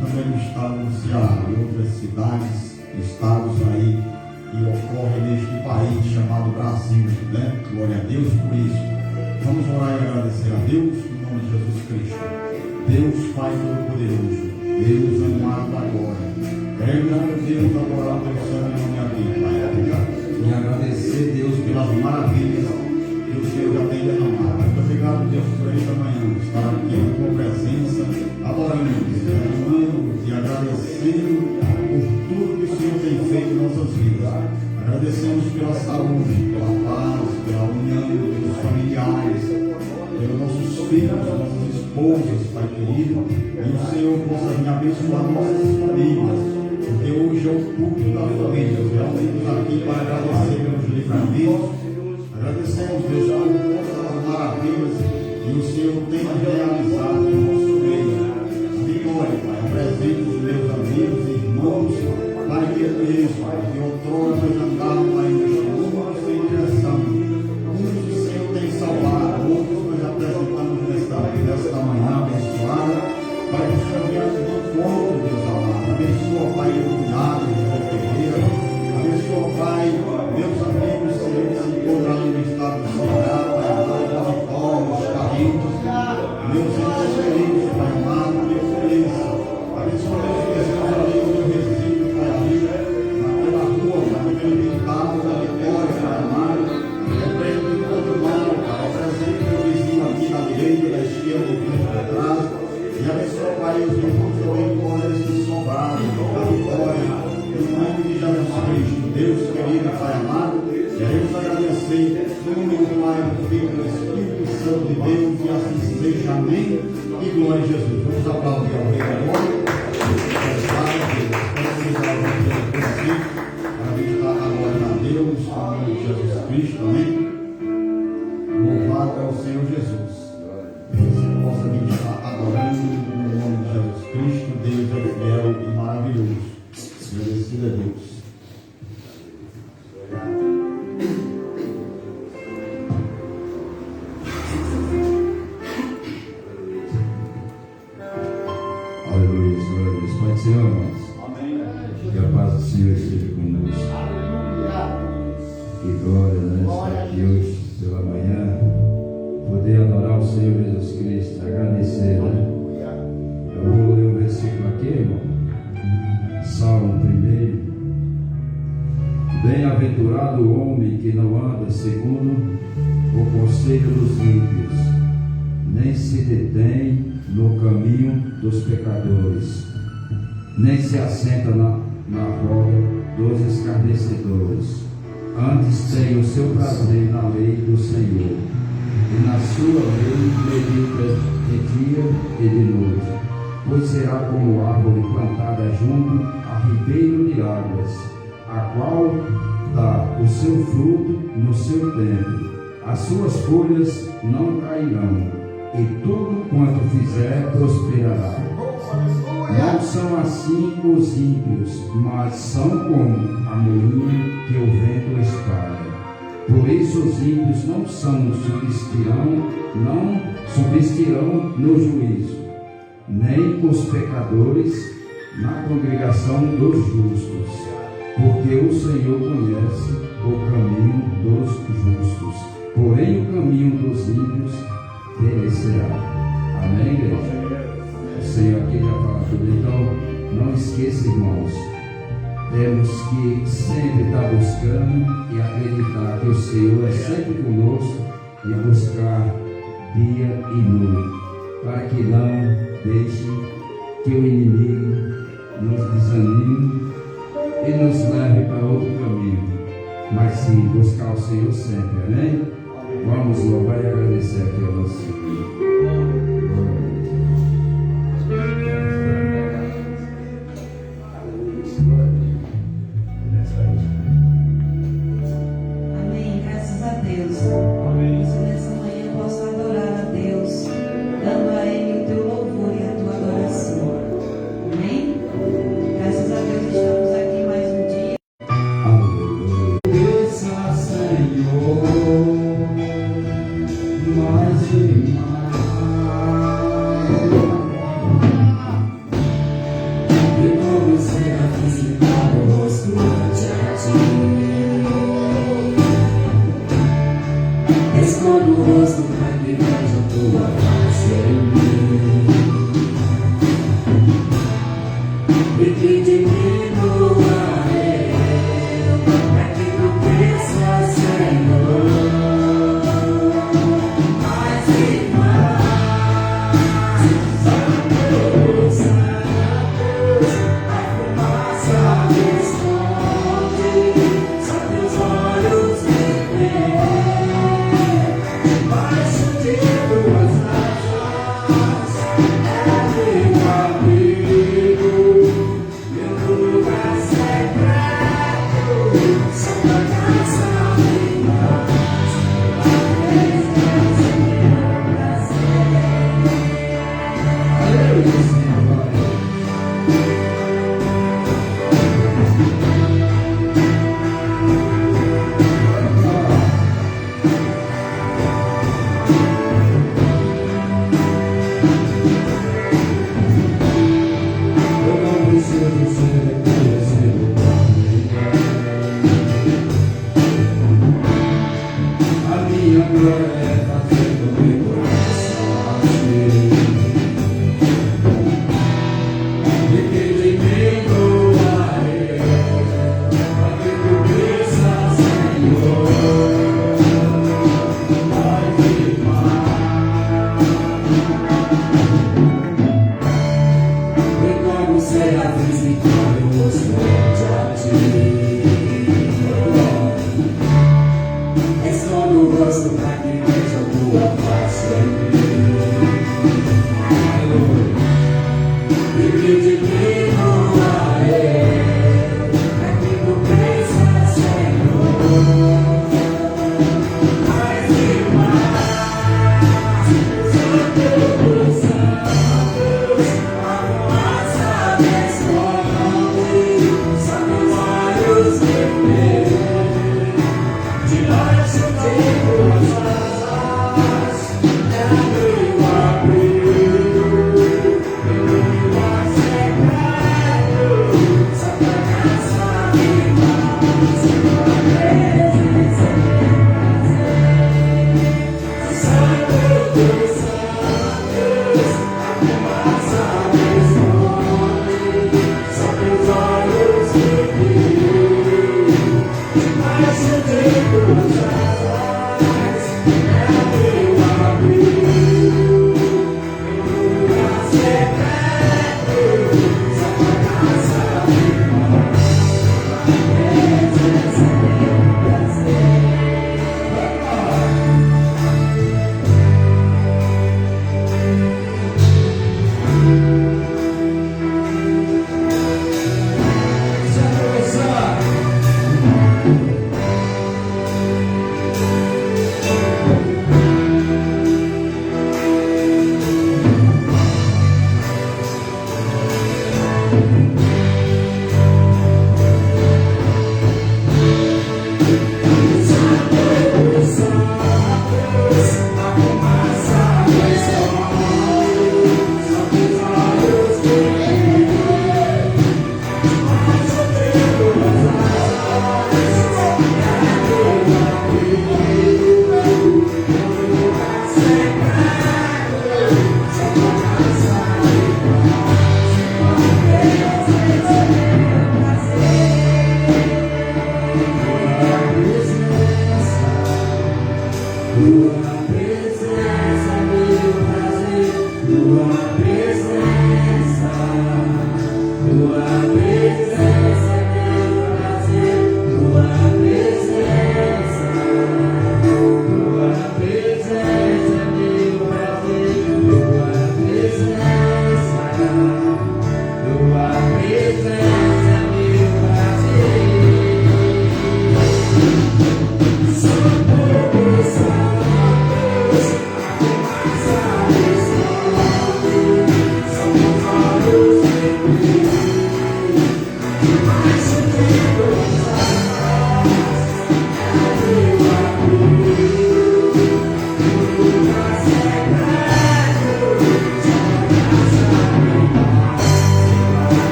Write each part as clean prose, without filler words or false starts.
também no estado do Ceará e outras cidades, estados aí que ocorrem neste país chamado Brasil, né? Glória a Deus por isso. Vamos orar e agradecer a Deus em nome de Jesus Cristo. Deus Pai Todo-Poderoso, Deus amado da glória. Quero, Deus, adorar o teu santo nome a ti, Pai. E agradecer, Deus, pelas maravilhas que o Senhor já tem derramado. Muito obrigado, Deus, por esta manhã, estar aqui na tua presença, adorando, amando e agradecendo por tudo que o Senhor tem feito em nossas vidas. Agradecemos pela saúde, pela paz, pela união dos familiares, pelos nossos filhos, nossas esposas, Pai querido. E o Senhor possa vir abençoar nossas famílias, porque hoje é o culto da família. Realmente aqui para agradecer pelos livramentos. Agradecemos, Deus, por todas as maravilhas que o Senhor tem realizado no nosso meio. A vitória, Pai, o presente dos meus amigos e irmãos, Pai, que é Deus, Pai, que outrora nós andávamos aí neste mundo sem direção. Uns o Senhor tem salvado, outros nós apresentamos nesta manhã abençoada. Pai, que o Senhor venha de encontro, Deus amado. Abençoa, Pai, o cuidado de José Ferreira. Abençoa, Pai, meus amigos, Senhor, que se encontram ali no estado do Ceará, Pai amado, da Vitória, os Carritos, meus entes queridos, Pai amado, meus felizes. Abençoa, Deus, que estamos ali no Recife, Pai amigo, naquela rua, Pai, naquele pintado da Vitória, Pai amado. Repreendo todo mal, Pai, presente meu vizinho aqui na direita, da esquerda, do frente de trás. E abençoa, Pai, os irmãos também com eles que sobraram, da Vitória, em nome de Jesus Cristo. Deus querido, Pai amado, queremos agradecer no nome do Pai, do Filho e do Espírito Santo de Deus, e assim seja. Amém. E glória a Jesus. Vamos aplaudir ao Rei da Glória. A gente está adorando a Deus, em nome de Jesus Cristo. Amém. Louvado é o Senhor Jesus. Que você possa me estar adorando no nome de Jesus Cristo. Deus é fiel e maravilhoso. Agradecido a Deus. Aleluia, glória a Deus. Pai do Senhor, irmãos. Amém. Que a paz do Senhor esteja conosco. Que glória, né? Estar aqui hoje pela manhã, poder adorar o Senhor Jesus Cristo, agradecer, né? Eu vou ler um versículo aqui, irmão. Salmo 1. Bem-aventurado o homem que não anda segundo o conselho dos ímpios, nem se detém no caminho dos pecadores, nem se assenta na roda dos escarnecedores. Antes tem o seu prazer na lei do Senhor, e na sua lei medita de dia e de noite. Pois será como árvore plantada junto a ribeiro de águas, a qual dá o seu fruto no seu tempo, as suas folhas não cairão, e tudo quanto fizer prosperará. Não são assim os ímpios, mas são como a moinha que o vento espalha. Por isso os ímpios não subsistirão no juízo, nem os pecadores na congregação dos justos, porque o Senhor conhece o caminho dos justos, porém o caminho dos ímpios perecerá. Amém, igreja? O Senhor aqui já fala tudo. Então, não esqueça, irmãos, temos que sempre estar buscando e acreditar que o Senhor é sempre conosco, e buscar dia e noite, para que não deixe que o inimigo nos desanime e nos leve para outro caminho, mas sim buscar o Senhor sempre. Amém? Vamos louvar e agradecer aqui ao nosso Senhor. Amém, graças a Deus. Nessa manhã eu posso adorar a Deus, dando a Ele o teu louvor e a tua adoração. Amém? Graças a Deus estamos aqui mais um dia. Aleluia. Desça, Senhor, mais e mais.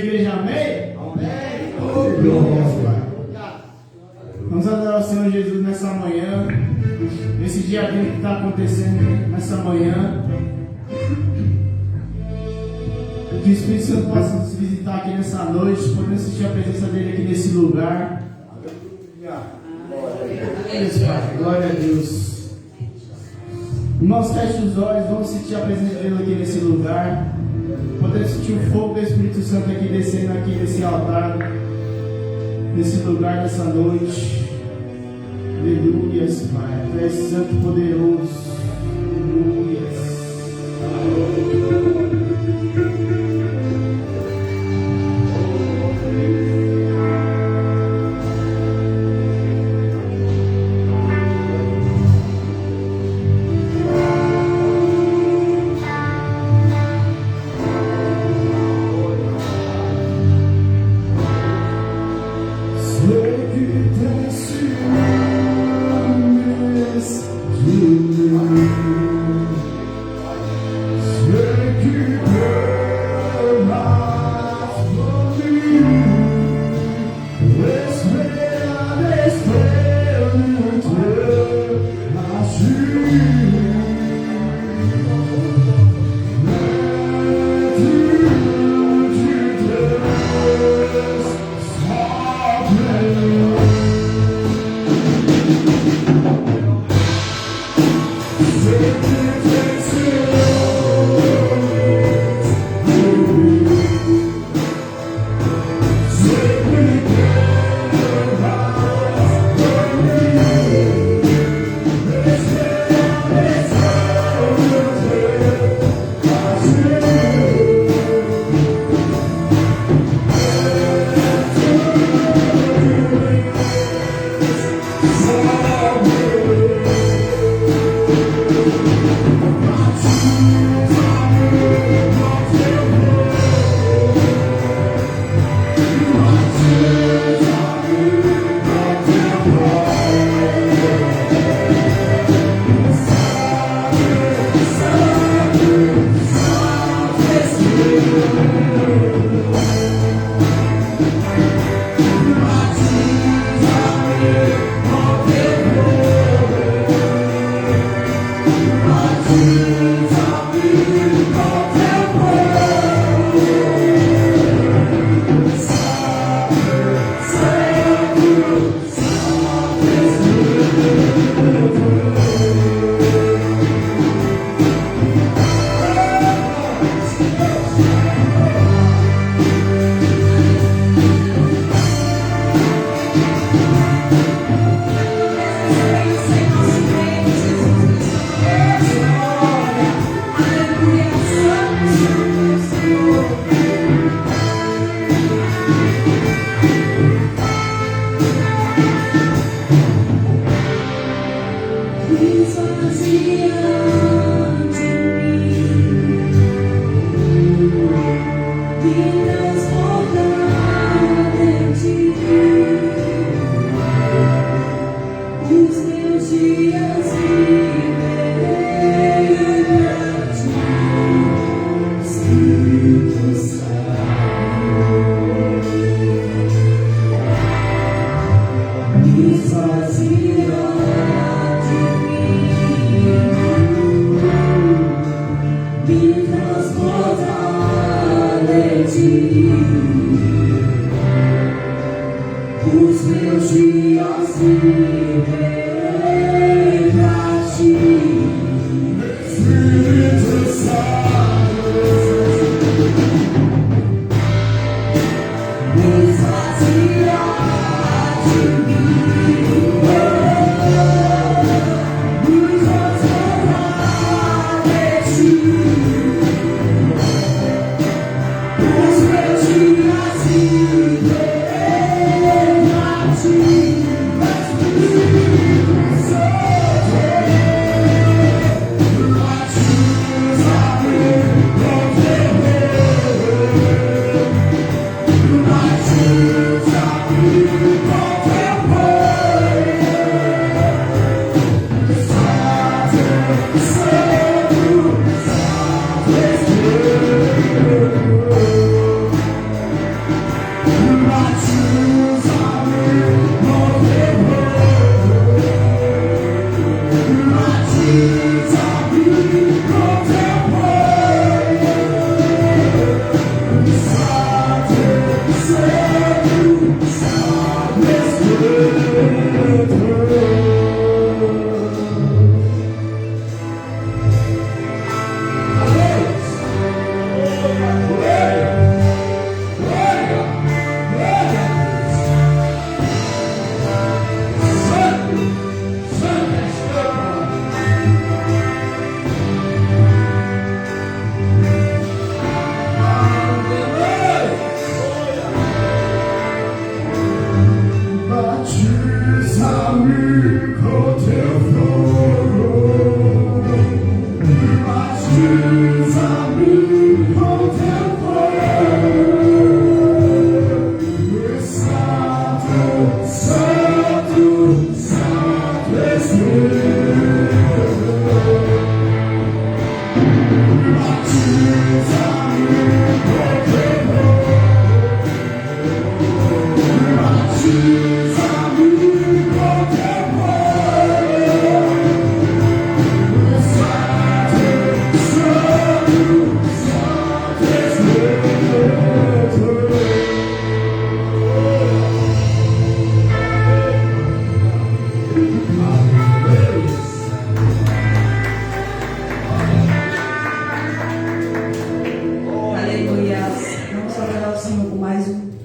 igreja, amém? Oh, glória, Pai. Vamos adorar o Senhor Jesus nessa manhã, nesse dia que está acontecendo nessa manhã. Que o Espírito Santo possa nos visitar aqui nessa noite, podemos sentir a presença dele aqui nesse lugar. Isso, Pai, glória a Deus. Irmãos, feche os olhos, vamos sentir a presença dele aqui nesse lugar. Podemos sentir o fogo do Espírito Santo aqui descendo aqui nesse altar, nesse lugar, nessa noite. Aleluias, Pai. Tu és santo e poderoso. Aleluias.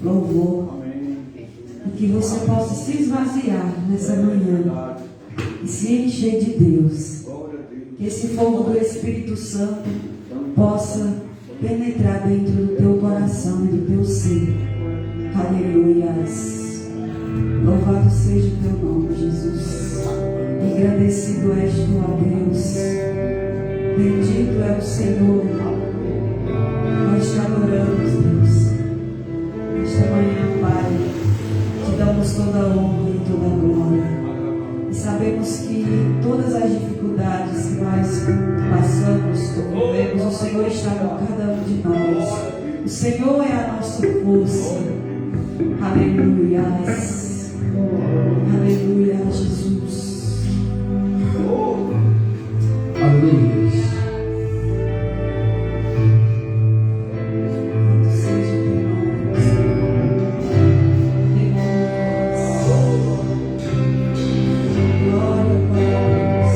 louvor. E que você possa se esvaziar nessa manhã e se encher de Deus. Que esse fogo do Espírito Santo possa penetrar dentro do teu coração e do teu ser. Aleluias. Louvado seja o teu nome, Jesus. Engrandecido és tu, ó Deus. Bendito é o Senhor. Nós te adoramos, Deus. Nesta manhã, Pai, te damos toda a honra e toda a glória. E sabemos que todas as dificuldades que nós passamos, vivemos, o Senhor está com cada um de nós. O Senhor é a nossa força. Aleluia. Aleluia, Jesus. Aleluia. Seja teu nome, Senhor. Glória, glória a Deus.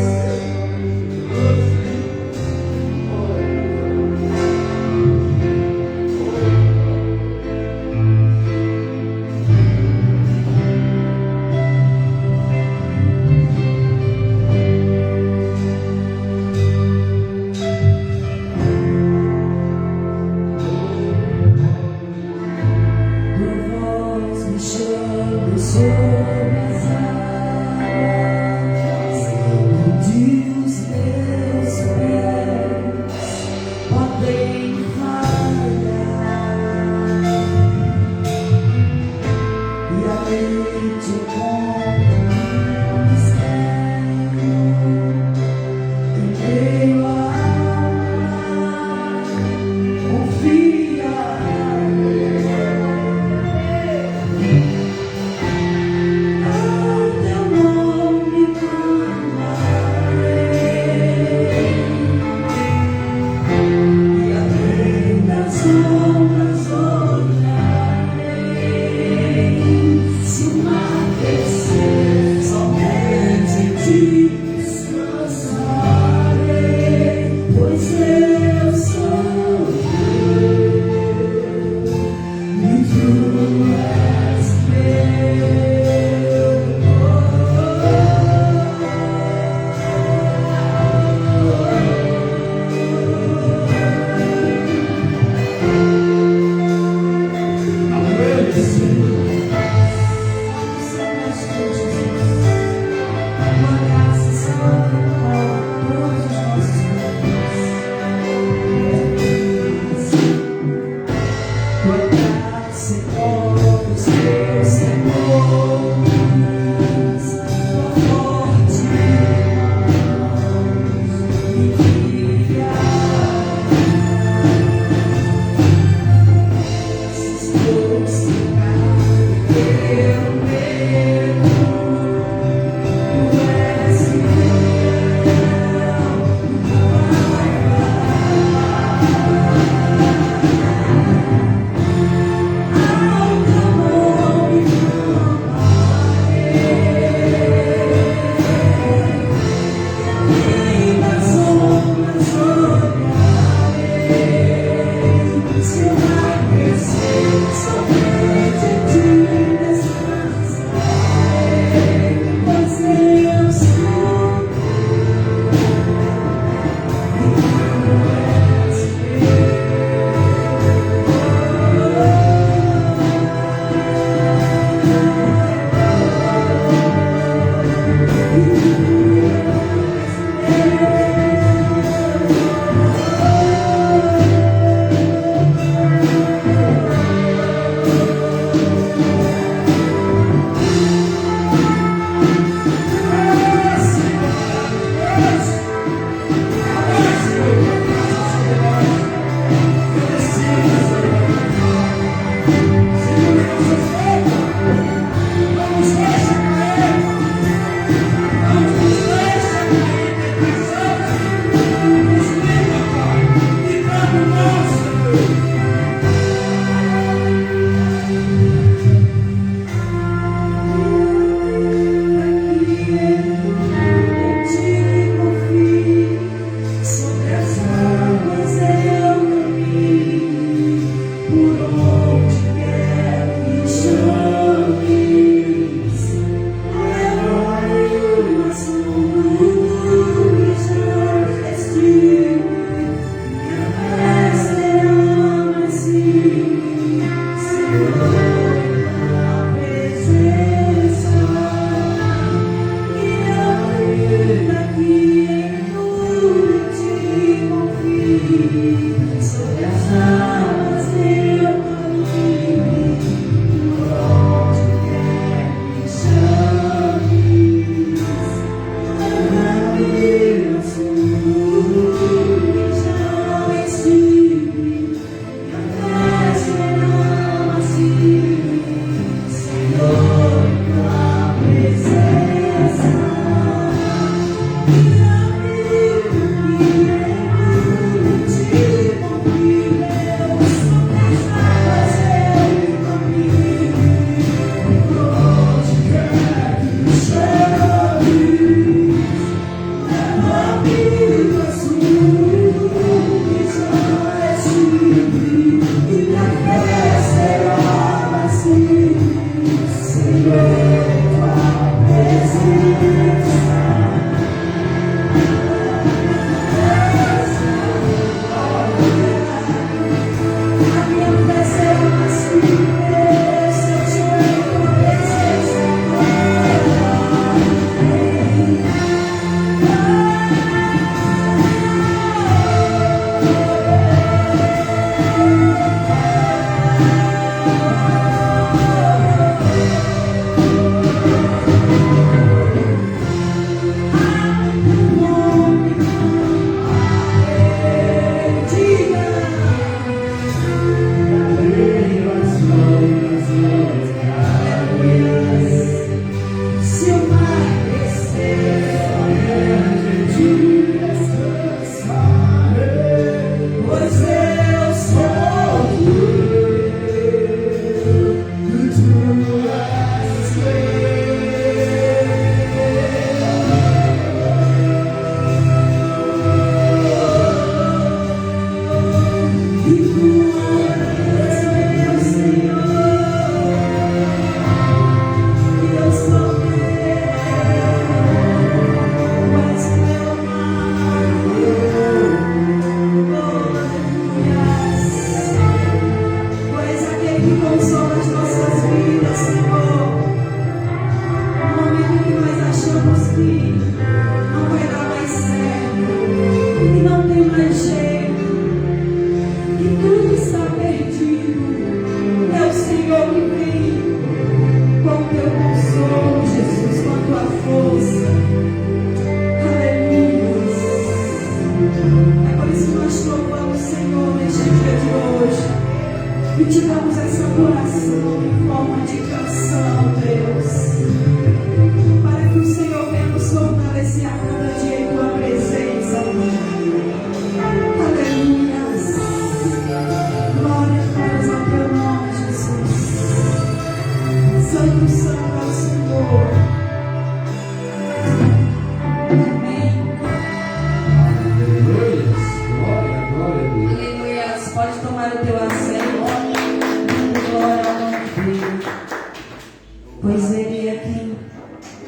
pois Ele é quem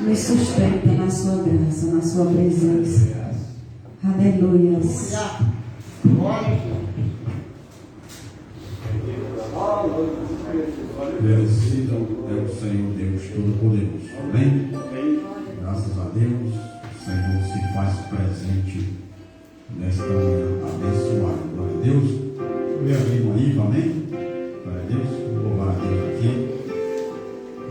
nos sustenta na sua graça, na sua presença. Aleluias. Merecido é o Senhor Deus Todo-Poderoso. Amém? Graças a Deus, o Senhor se faz presente nesta manhã abençoada. Glória a Deus. Meu amigo aí, amém? Glória a Deus. Louvar a Deus aqui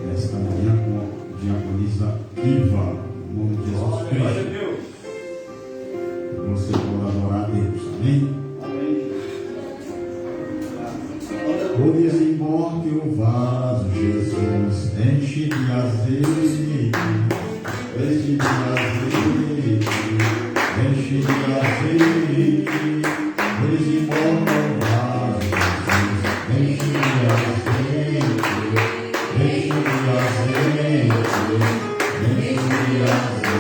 nesta manhã com a diaconisa Iva, no nome de Jesus Cristo. Você pode adorar a Deus. Amém? Pois embora que o vaso, Jesus, enche de azeite, enche de azeite, enche de azeite. Pois embora o vaso, Jesus, enche de azeite, enche de azeite, enche de azeite.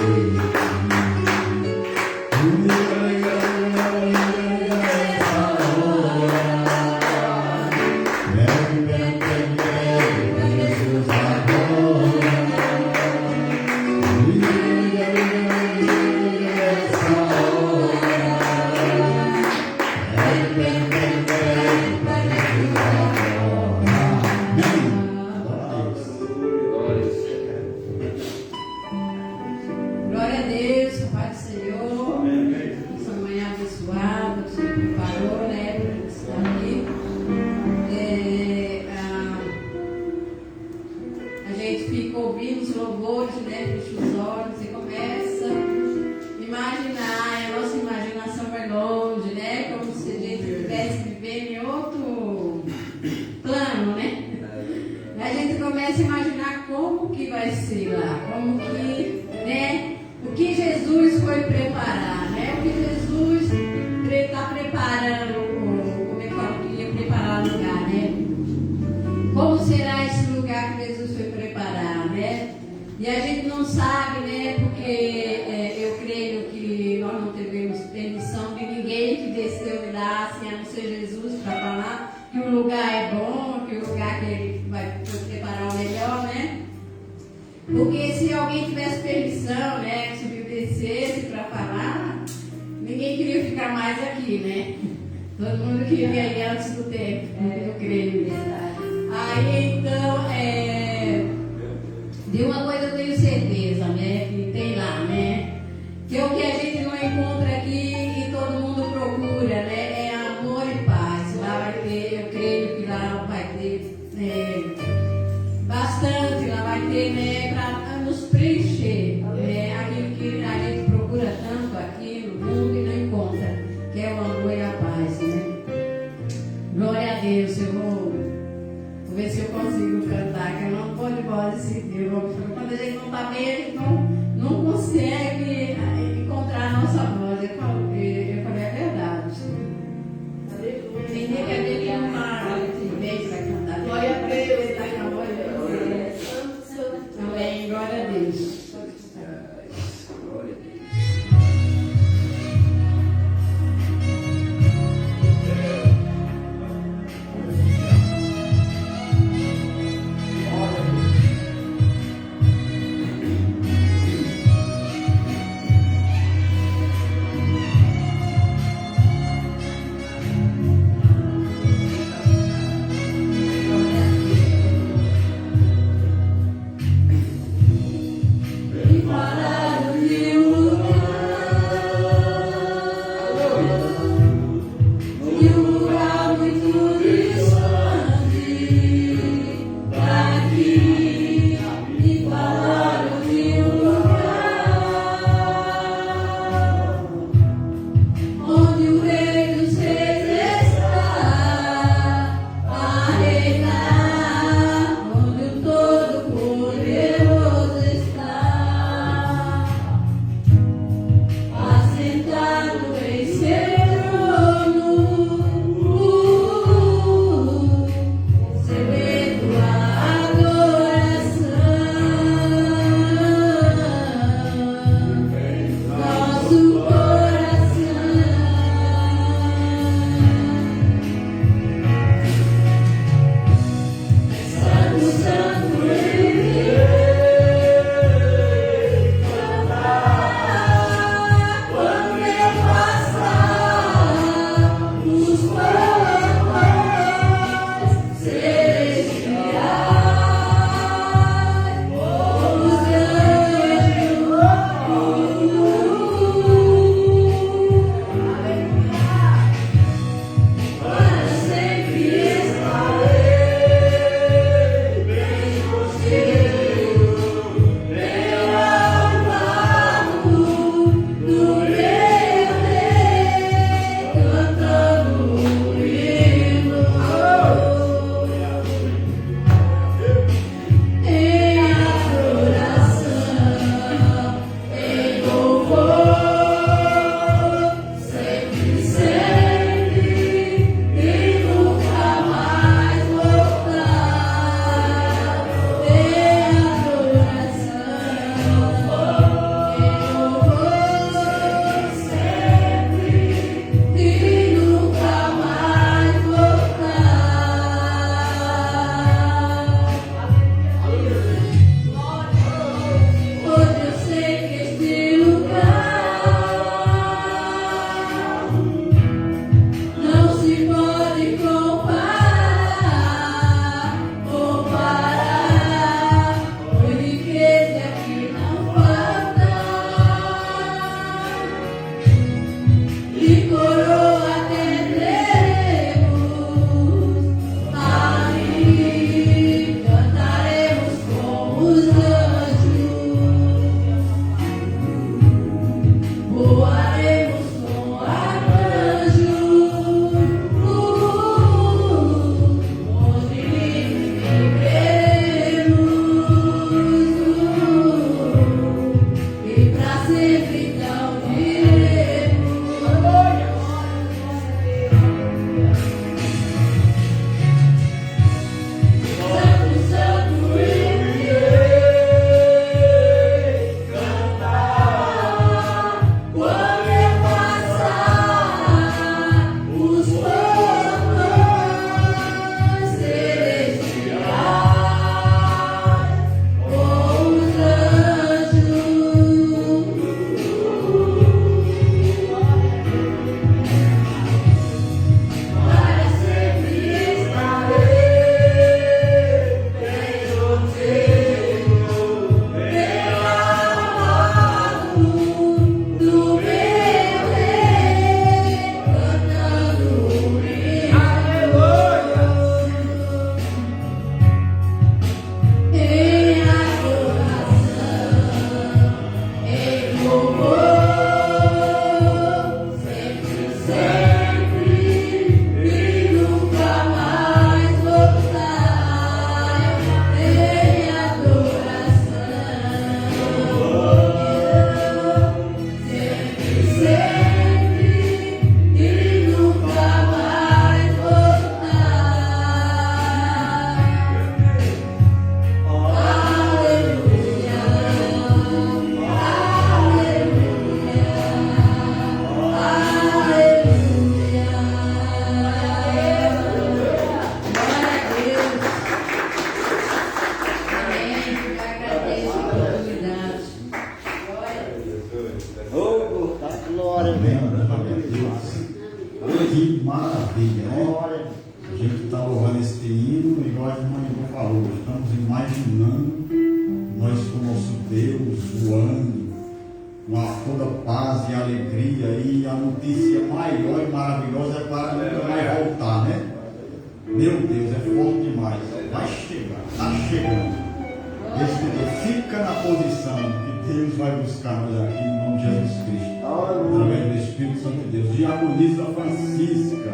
Porque se alguém tivesse permissão, né, se me descesse para falar, ninguém queria ficar mais aqui, né? Todo mundo queria ir antes do tempo, eu creio. Aí então, de uma coisa eu tenho certeza, né, que tem lá, né? Que é o que a gente não encontra aqui e todo mundo procura, né? É amor e paz. Lá vai ter, eu creio que lá vai ter bastante, lá vai ter, né, para nos preencher, né, aquilo que a gente procura tanto aqui no mundo e não encontra, que é o amor e a paz, né? Glória a Deus. Eu vou ver se eu consigo cantar, que eu não vou de voz esse dia. Quando a gente não está bem, a gente não consegue encontrar a nossa voz. Eu falei, é verdade. Tem dia que a gente não está bem para cantar. Glória a Deus, está com a voz de Deus. Amém, glória a Deus. voando, com toda paz e alegria, e a notícia maior e maravilhosa é para nunca mais voltar, né? Meu Deus, é forte demais. Vai chegar, está chegando. Fica na posição que Deus vai buscar nós aqui em nome de Jesus Cristo, através do Espírito Santo de Deus. Diaconisa Francisca,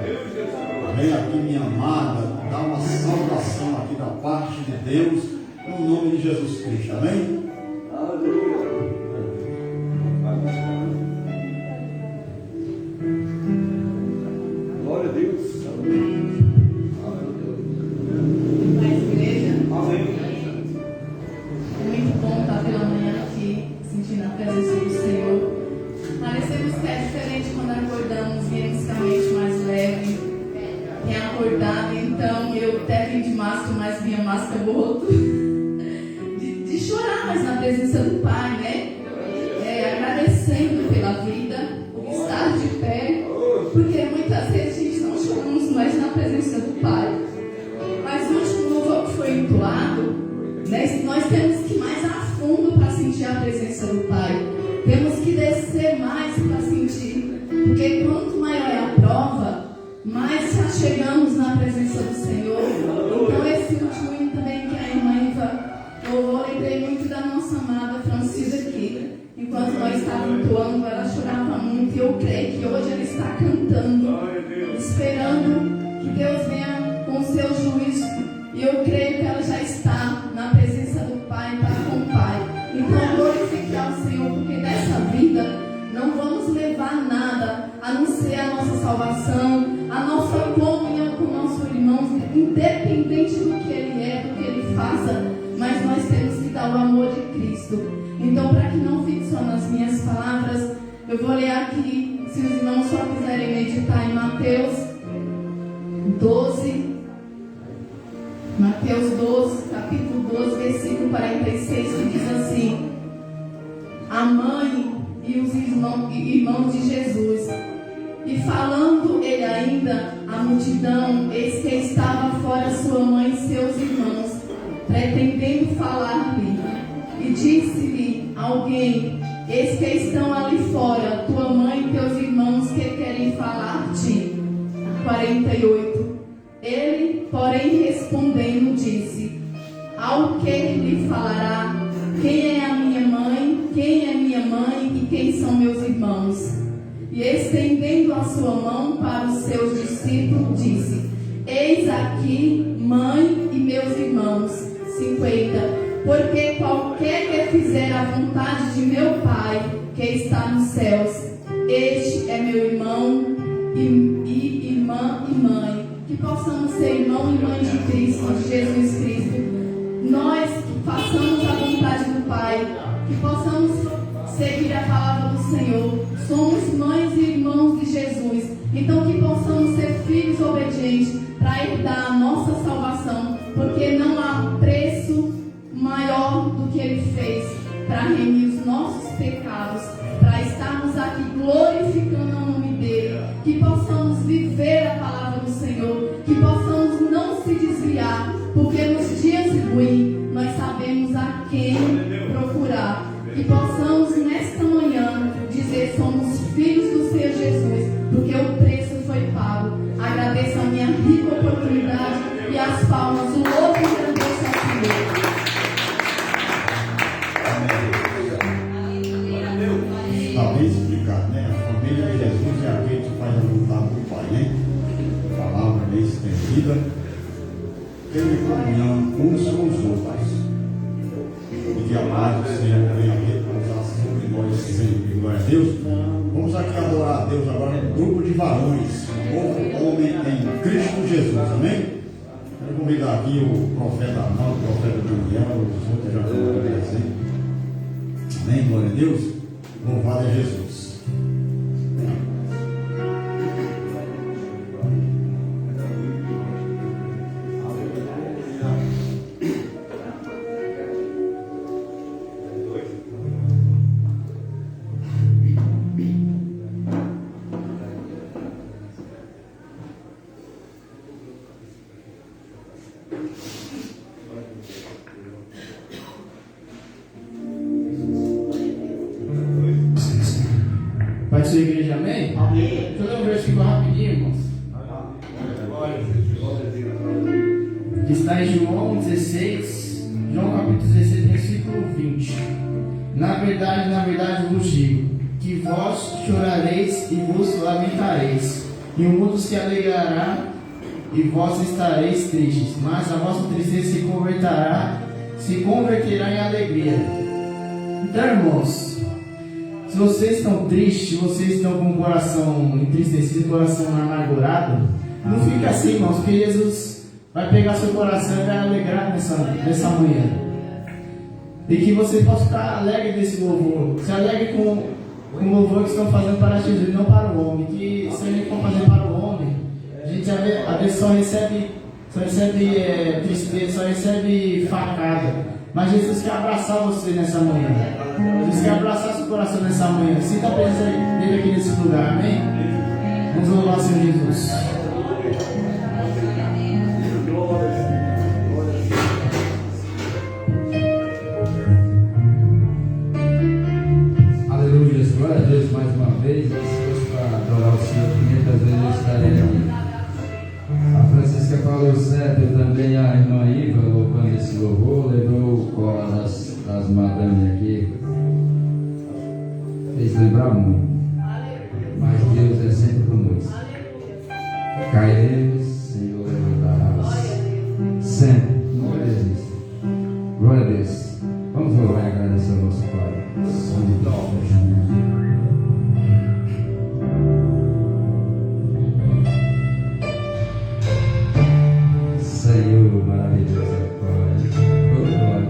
vem aqui, minha amada, dá uma saudação aqui da parte de Deus, no nome de Jesus Cristo, amém? Glória a Deus. Mais igreja? É muito bom estar pela manhã aqui, sentindo a presença do Senhor. Parecemos que é diferente quando acordamos, viemos com a mente mais leve, tem acordado, então eu até vim de máscara, mas minha máscara botou. De chorar, mas na presença do Pai, né? Agradecendo pela vida, por estar de pé, porque muitas vezes a gente não choramos mais na presença do Pai. Mas o último louvor que foi entoado, né, nós temos que ir mais a fundo para sentir a presença do Pai. Temos que descer mais para sentir, porque quanto maior é a prova, mais chegamos na presença do Senhor. Então esse último hino também que a irmã Iva louvou, lembrei muito da nossa amada Francisa aqui. Enquanto nós estávamos atuando, ela chorava muito, e eu creio que hoje ela está cantando, esperando que Deus venha com o seu juízo. E eu creio que ela já está na presença do Pai, está com o Pai. Então glorificar o Senhor, porque dessa vida não vamos levar nada a não ser a nossa salvação, a nossa comunhão com o nosso irmão, independente do que ele é, do que ele faça, mas nós temos que dar o amor de Cristo. Então, para que não fique só nas minhas palavras, eu vou ler aqui, se os irmãos só quiserem meditar em Mateus 12, capítulo 12, versículo 46, que diz assim: a mãe e os irmãos de Jesus. E falando ele ainda à multidão, eis que estava fora sua mãe e seus irmãos, pretendendo falar-lhe. E disse-lhe alguém: eis que estão ali fora tua mãe e teus irmãos que querem falar-te. 48. Ele, porém, respondendo, disse: ao que lhe falará? Quem é a minha mãe? Quem é minha mãe e quem são meus irmãos? E estendendo a sua mão para os seus discípulos, disse: eis aqui mãe e meus irmãos. 50. Porque qualquer que fizer a vontade de meu Pai, que está nos céus, este é meu irmão e irmã e mãe. Que possamos ser irmão e mãe de Cristo, de Jesus Cristo. Nós que façamos a vontade do Pai, que possamos seguir a palavra do Senhor. Somos mães e irmãos de Jesus. Então que possamos ser filhos obedientes para herdar a nossa salvação, porque não há preço maior do que Ele fez para remir os nossos pecados, para estarmos aqui glorificando o nome dEle. Que possamos viver a palavra do Senhor, que possamos não se desviar, porque nos dias ruins nós sabemos a quem procurar. Que possamos nesta manhã dizer: somos filhos do Senhor Jesus, porque o preço foi pago. Agradeço a minha rica oportunidade e as palmas, o louvo e agradeço a Deus. Está bem explicado, né? A família de Jesus é aquele que faz a vontade do Pai, né? A palavra bem estendida, tendo comunhão uns com os outros, e que a paz do Senhor venha repousar sobre nós sempre. Glória a Deus. Vamos aqui adorar a Deus agora em grupo de varões, novo homem em Cristo Jesus, amém? Quero convidar aqui o profeta Arnaldo, o profeta Daniel, os outros já foram presentes. Amém? Glória a Deus. Louvado é Jesus. Para a sua igreja, amém? Amém. Deixa eu ler um versículo rapidinho, irmãos. Que está em João 16, João capítulo 16, versículo 20. Na verdade vos digo, que vós chorareis e vos lamentareis, e o mundo se alegrará e vós estareis tristes, mas a vossa tristeza se converterá em alegria. Então, irmãos, se vocês estão tristes, se vocês estão com o coração entristecido, coração amargurado, não fica assim, irmãos, porque Jesus vai pegar seu coração e vai alegrar nessa manhã. E que você possa ficar alegre desse louvor. Se alegre com o louvor que estão fazendo para Jesus, não para o homem. Que se a gente for fazer para o homem, a gente às vezes só recebe tristeza, só recebe facada. Mas Jesus quer abraçar você nessa manhã. Jesus quer abraçar seu coração nessa manhã. Sinta a presença dele aqui nesse lugar, amém? Vamos louvar o Senhor Jesus. Aleluia, glória a Deus mais uma vez. Se fosse para adorar o Senhor 500 vezes eu estaria aqui. A Francisca falou certo, eu também, a irmã Iva, louvando esse louvor, levou o coro das madames aqui. Fez lembrar muito. Mas Deus é sempre conosco. Cairemos, Senhor levantarás. Sempre, nunca desista. Glória a Deus. Vamos louvar e agradecer ao nosso Pai. Senhor, maravilhoso é o Pai. Oh, glória.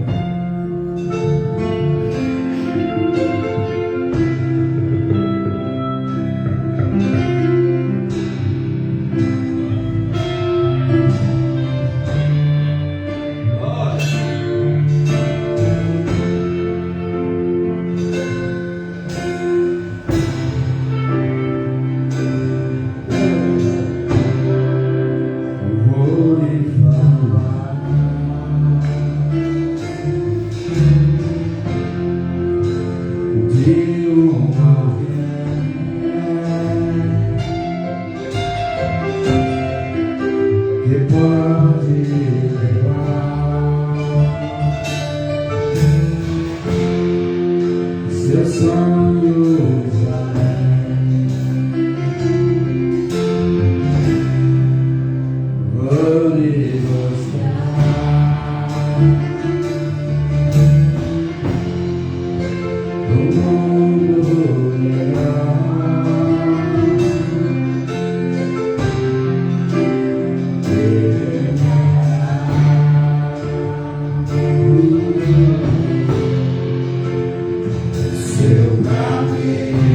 Seu caminho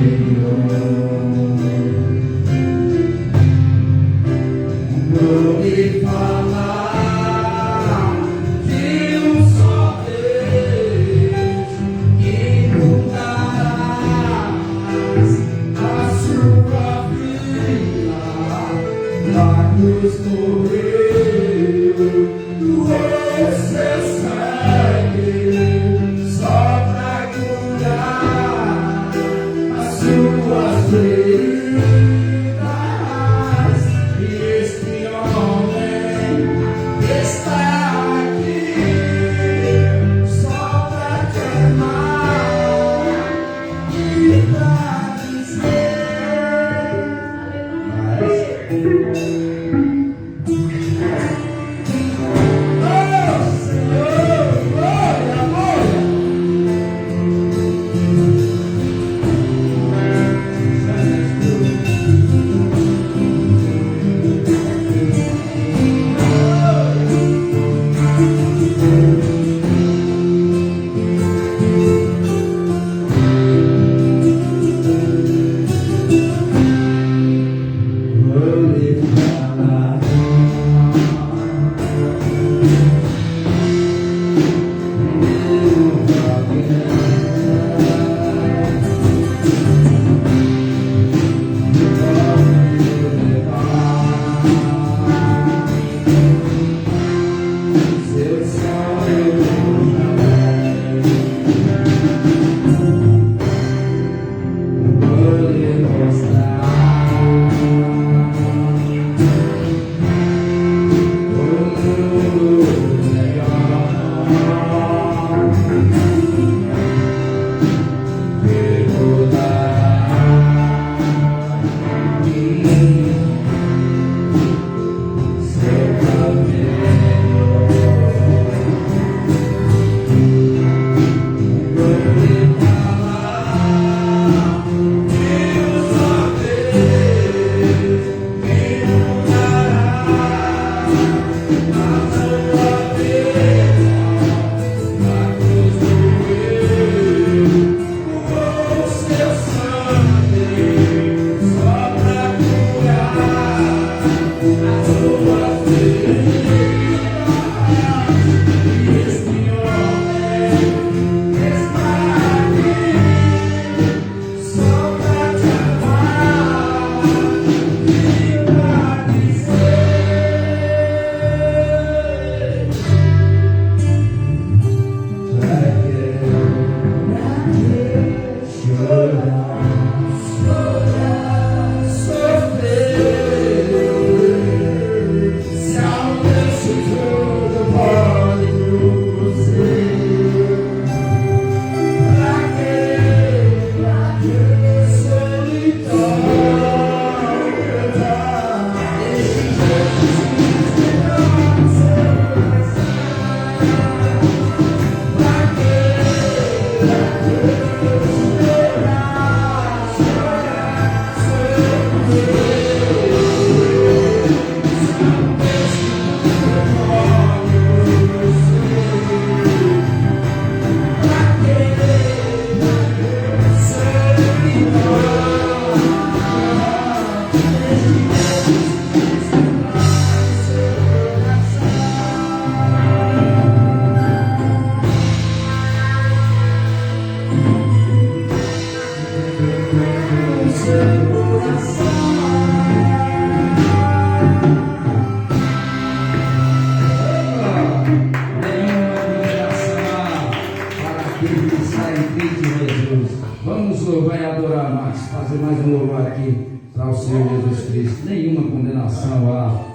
aquele que está em Cristo Jesus. Vamos louvar e adorar, Marcos, fazer mais um louvor aqui para o Senhor Jesus Cristo. Nenhuma condenação há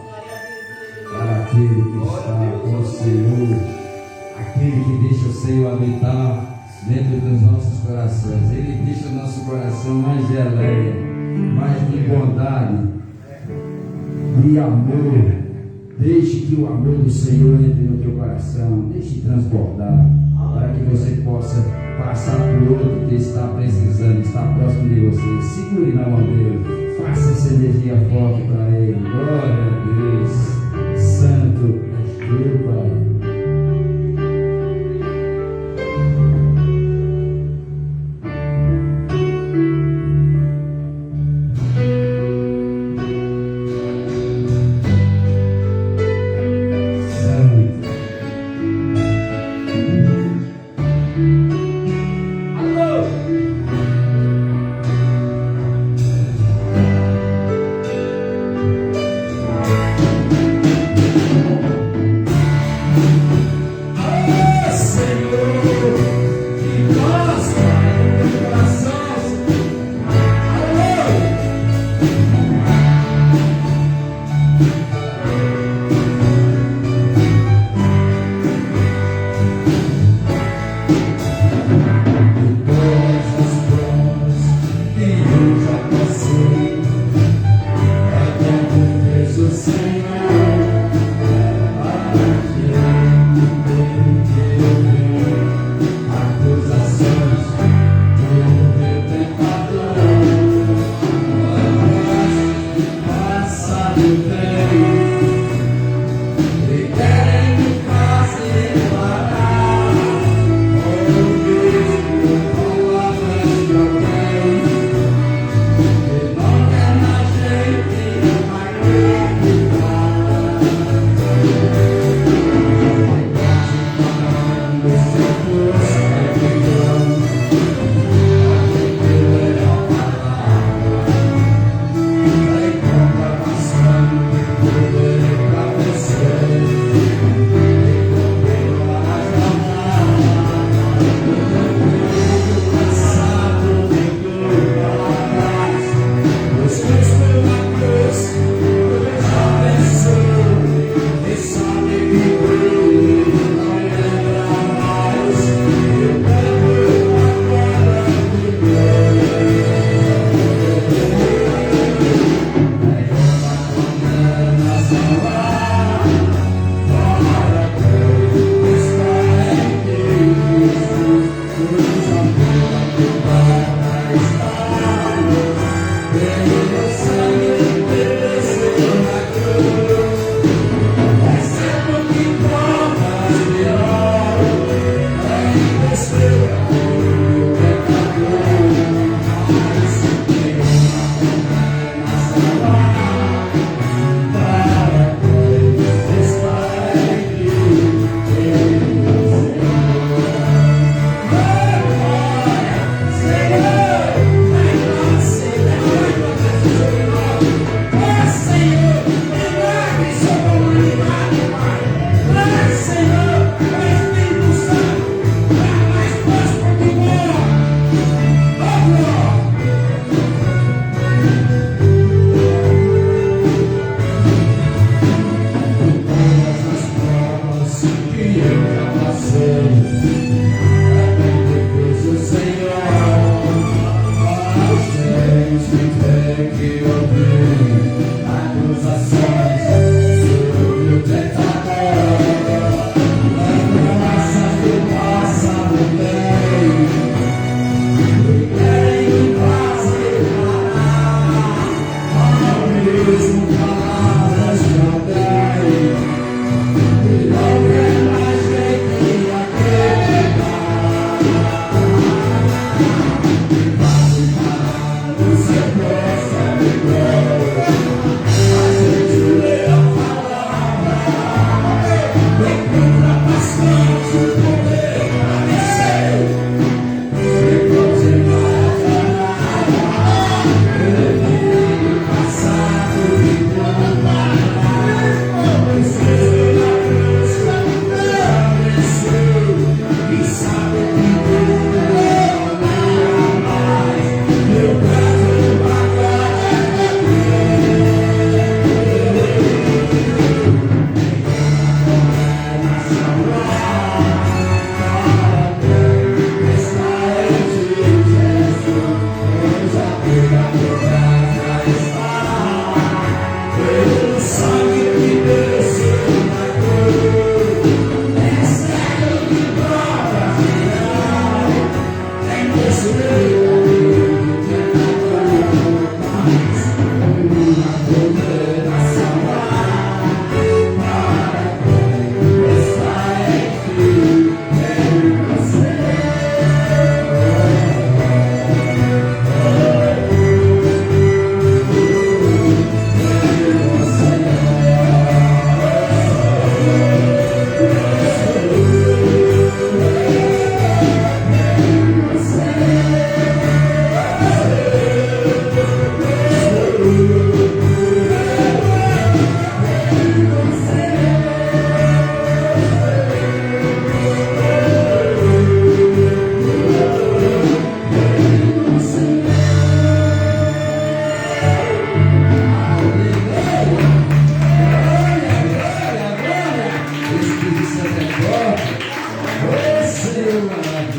para aquele que está com o Senhor, aquele que deixa o Senhor habitar dentro dos nossos corações. Ele deixa o nosso coração mais geleia, mais de bondade, de amor. Deixe que o amor do Senhor entre no teu coração, deixe transbordar, para que você possa passar por outro que está precisando, está próximo de você. Segure na mão dele, faça essa energia forte para ele. Glória a Deus, Santo és tu, Pai.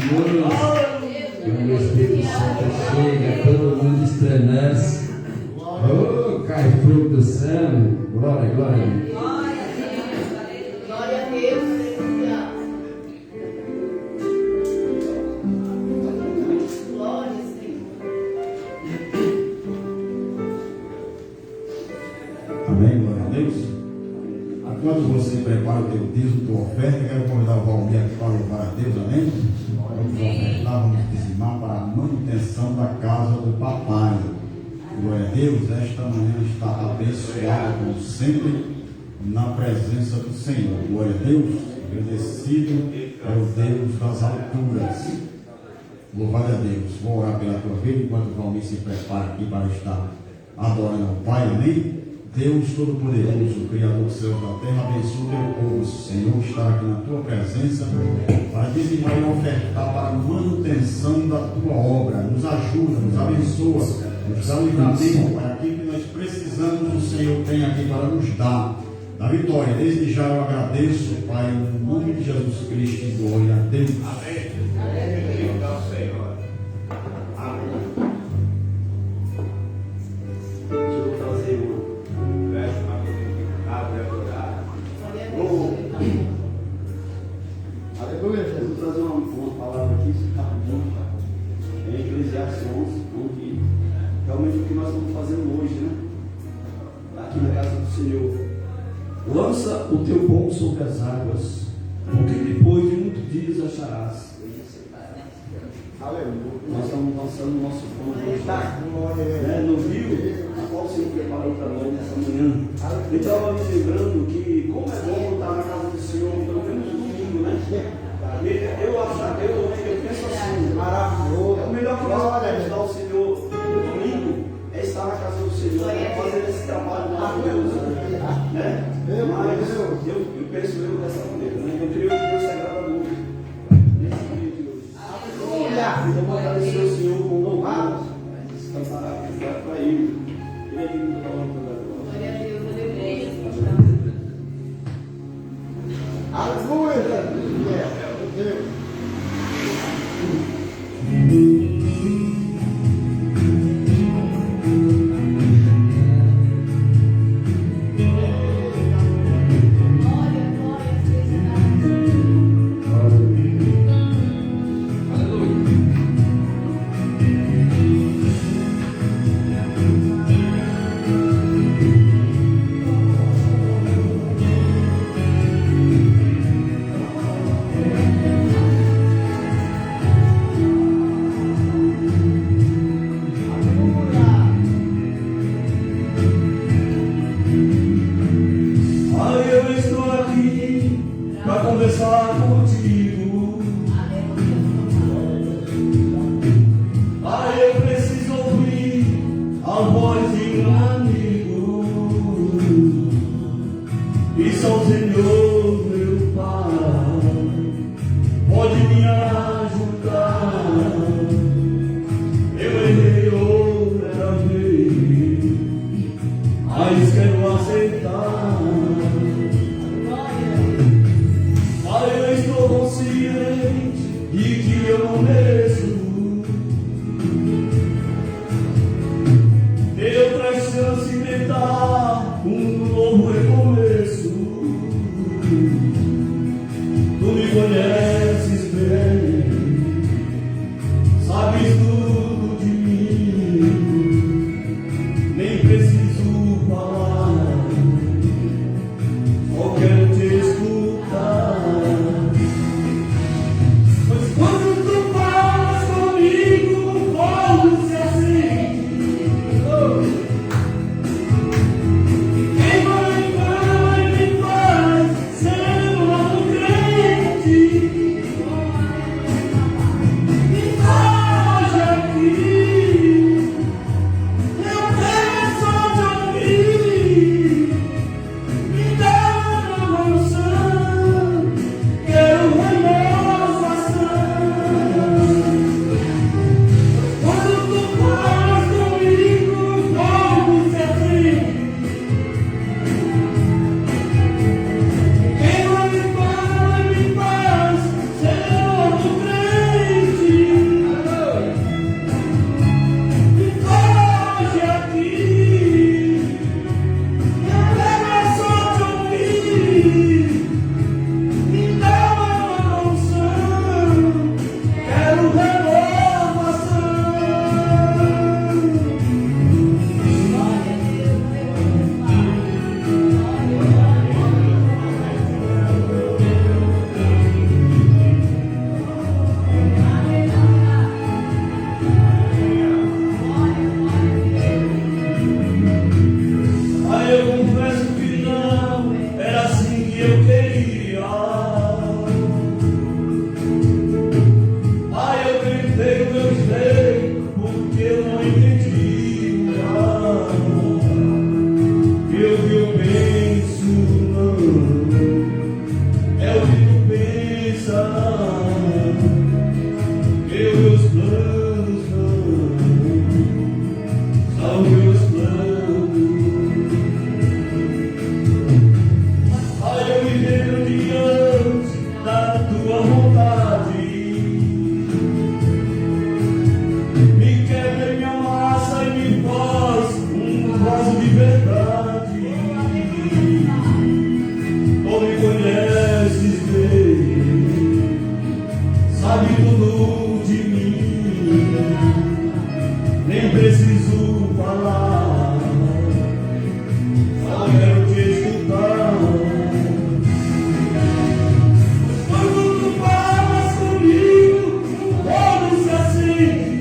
Quando o Espírito Santo chega, todo mundo estremece. Oh, cai fogo do céu. Glória, glória. Glória a Deus. Glória, Senhor. Amém, glória a Deus. Enquanto você prepara o teu dízimo, tua oferta, quero convidar o Valmir aqui para louvar a Deus, amém? Vamos ofertar, vamos dizimar para a manutenção da casa do papai. Glória a Deus, esta manhã está abençoada como sempre na presença do Senhor. Glória a Deus, agradecido é o Deus das alturas. Louvado a Deus. Vou orar pela tua vida enquanto o Valmir se prepara aqui para estar adorando ao Pai, amém? Deus Todo-Poderoso, Criador dos céus e da terra, abençoe o teu povo, Senhor, estar aqui na tua presença para dizimar e ofertar para a manutenção da tua obra. Nos ajuda, nos abençoa, nos dá o livramento para aquilo que nós precisamos, o Senhor tem aqui para nos dar. Na vitória, desde já eu agradeço, Pai, no nome de Jesus Cristo, e glória a Deus. Amém. Amém. Senhor. Amém. Deixa eu fazer uma. Aleluia. Eu vou trazer uma palavra aqui, rapidinho. É Eclesiastes 11, onde realmente o que nós estamos fazendo hoje, né? Aqui na casa do Senhor. Lança o teu pão sobre as águas, porque depois de muitos dias acharás. Aleluia. Nós estamos lançando o nosso pão hoje. No rio, a qual o Senhor preparou para nós nessa manhã. Eu estava me lembrando que como é bom estar na casa do Senhor, pelo menos no domingo, né? Eu penso assim, maravilhoso. O melhor que nós podemos dar ao Senhor no domingo é estar na casa do Senhor, fazendo esse trabalho maravilhoso. Né? Mas eu penso dessa maneira, né? Eu creio que Deus se agrada muito nesse dia de hoje. Então, vou agradecer ao Senhor com louvado, cantar para Ele. Ele é digno da palavra da glória. Glória a Deus, aleluia. Aleluia! Meus planos são meus planos. Ai, eu me rendo diante da tua vontade. Me quebra e me amassa e me faz um vaso de verdade. Tu me conheces bem, sabe tudo de mim, nem preciso falar, só quero te escutar. Quando tu falas comigo, o fogo se acende,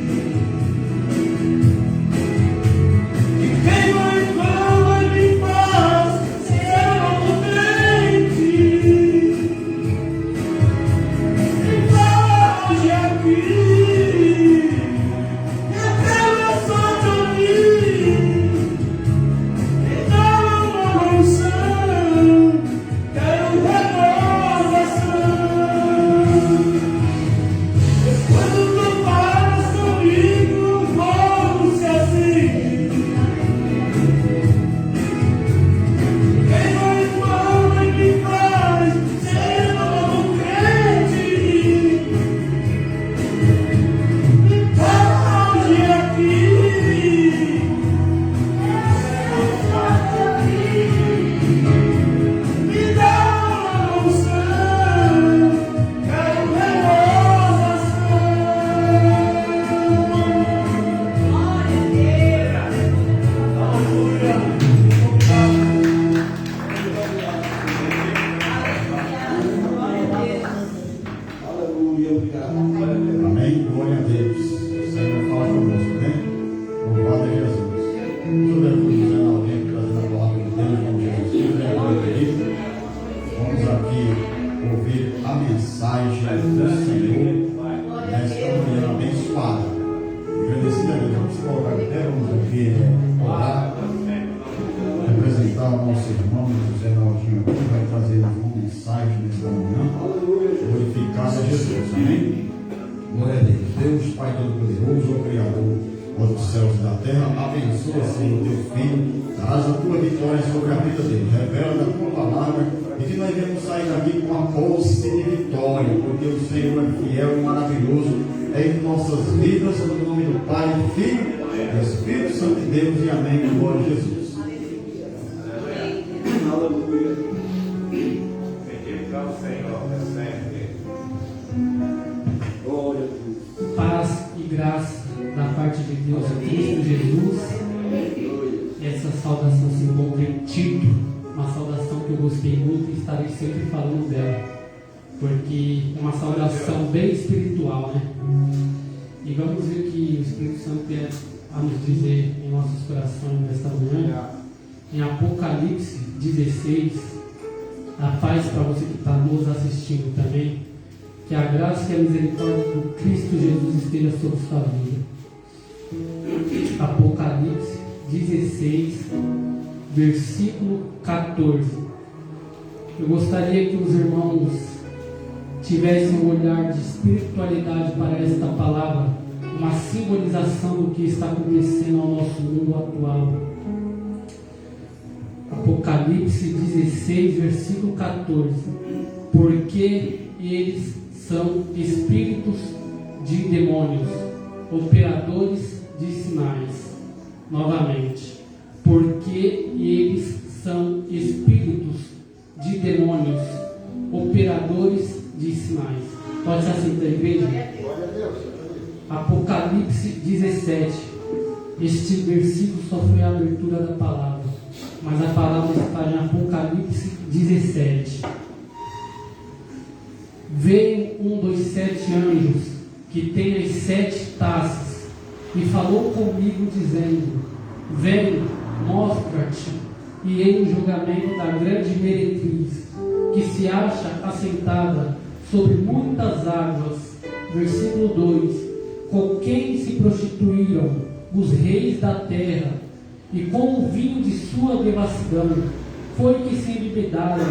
e queima e fama e me faz ser um crente. Me foge aqui, eu quero só te ouvir. Me dá uma unção, quero renovação. Quando tu falas comigo, o fogo se acende, queima e fama e me faz ser um crente. Me foge aqui, me dá uma unção, quero renovação. Aleluia, obrigado. Amém? Glória a Deus. O Senhor fala conosco, né? Louvado é Jesus. Sobre a cruz, né? Alguém trazendo a palavra de Deus, como Jesus. Vamos aqui ouvir a mensagem do Senhor nesta manhã abençoada. Agradecido a Deus. Vamos se colocar de pé, vamos aqui orar. Representar o nosso irmão José Naldinho aqui, vai trazer uma mensagem nesta manhã. Glorificado é Jesus. Amém? Glória a Deus. Deus, Pai Todo-Poderoso, o Criador dos céus e da terra, abençoa, Senhor, teu filho, traz a tua vitória sobre a vida dele, revela da tua palavra e que nós devemos sair daqui com a posse de vitória, porque o Senhor é fiel e maravilhoso em nossas vidas, no nome do Pai, do Filho e do Espírito Santo de Deus, e amém, glória a Jesus. Aleluia. Bendito o Senhor, sempre. Glória a Deus. Paz e graça da parte de Deus em Cristo Jesus. Essa saudação se encontra em Tito, uma saudação que eu gostei muito e estarei sempre falando dela, porque é uma saudação bem espiritual, né? E vamos ver o que o Espírito Santo tem a nos dizer em nossos corações nesta manhã. Em Apocalipse 16, a paz para você que está nos assistindo também, que a graça e a misericórdia do Cristo Jesus esteja sobre sua vida. Apocalipse 16, versículo 14. Eu gostaria que os irmãos tivessem um olhar de espiritualidade para esta palavra, uma simbolização do que está acontecendo ao nosso mundo atual. Apocalipse 16, versículo 14. Porque eles são espíritos de demônios, operadores de sinais. Novamente, porque eles são espíritos de demônios, operadores de sinais. Pode ser assim para a igreja? Apocalipse 17. Este versículo só foi a abertura da palavra, mas a palavra está em Apocalipse 17. Veio um dos 7 anjos que tem as 7 taças e falou comigo dizendo: vem, mostra-te e em o julgamento da grande meretriz que se acha assentada sobre muitas águas. Versículo 2: com quem se prostituíram os reis da terra, e com o vinho de sua devassidão foi que se embebedaram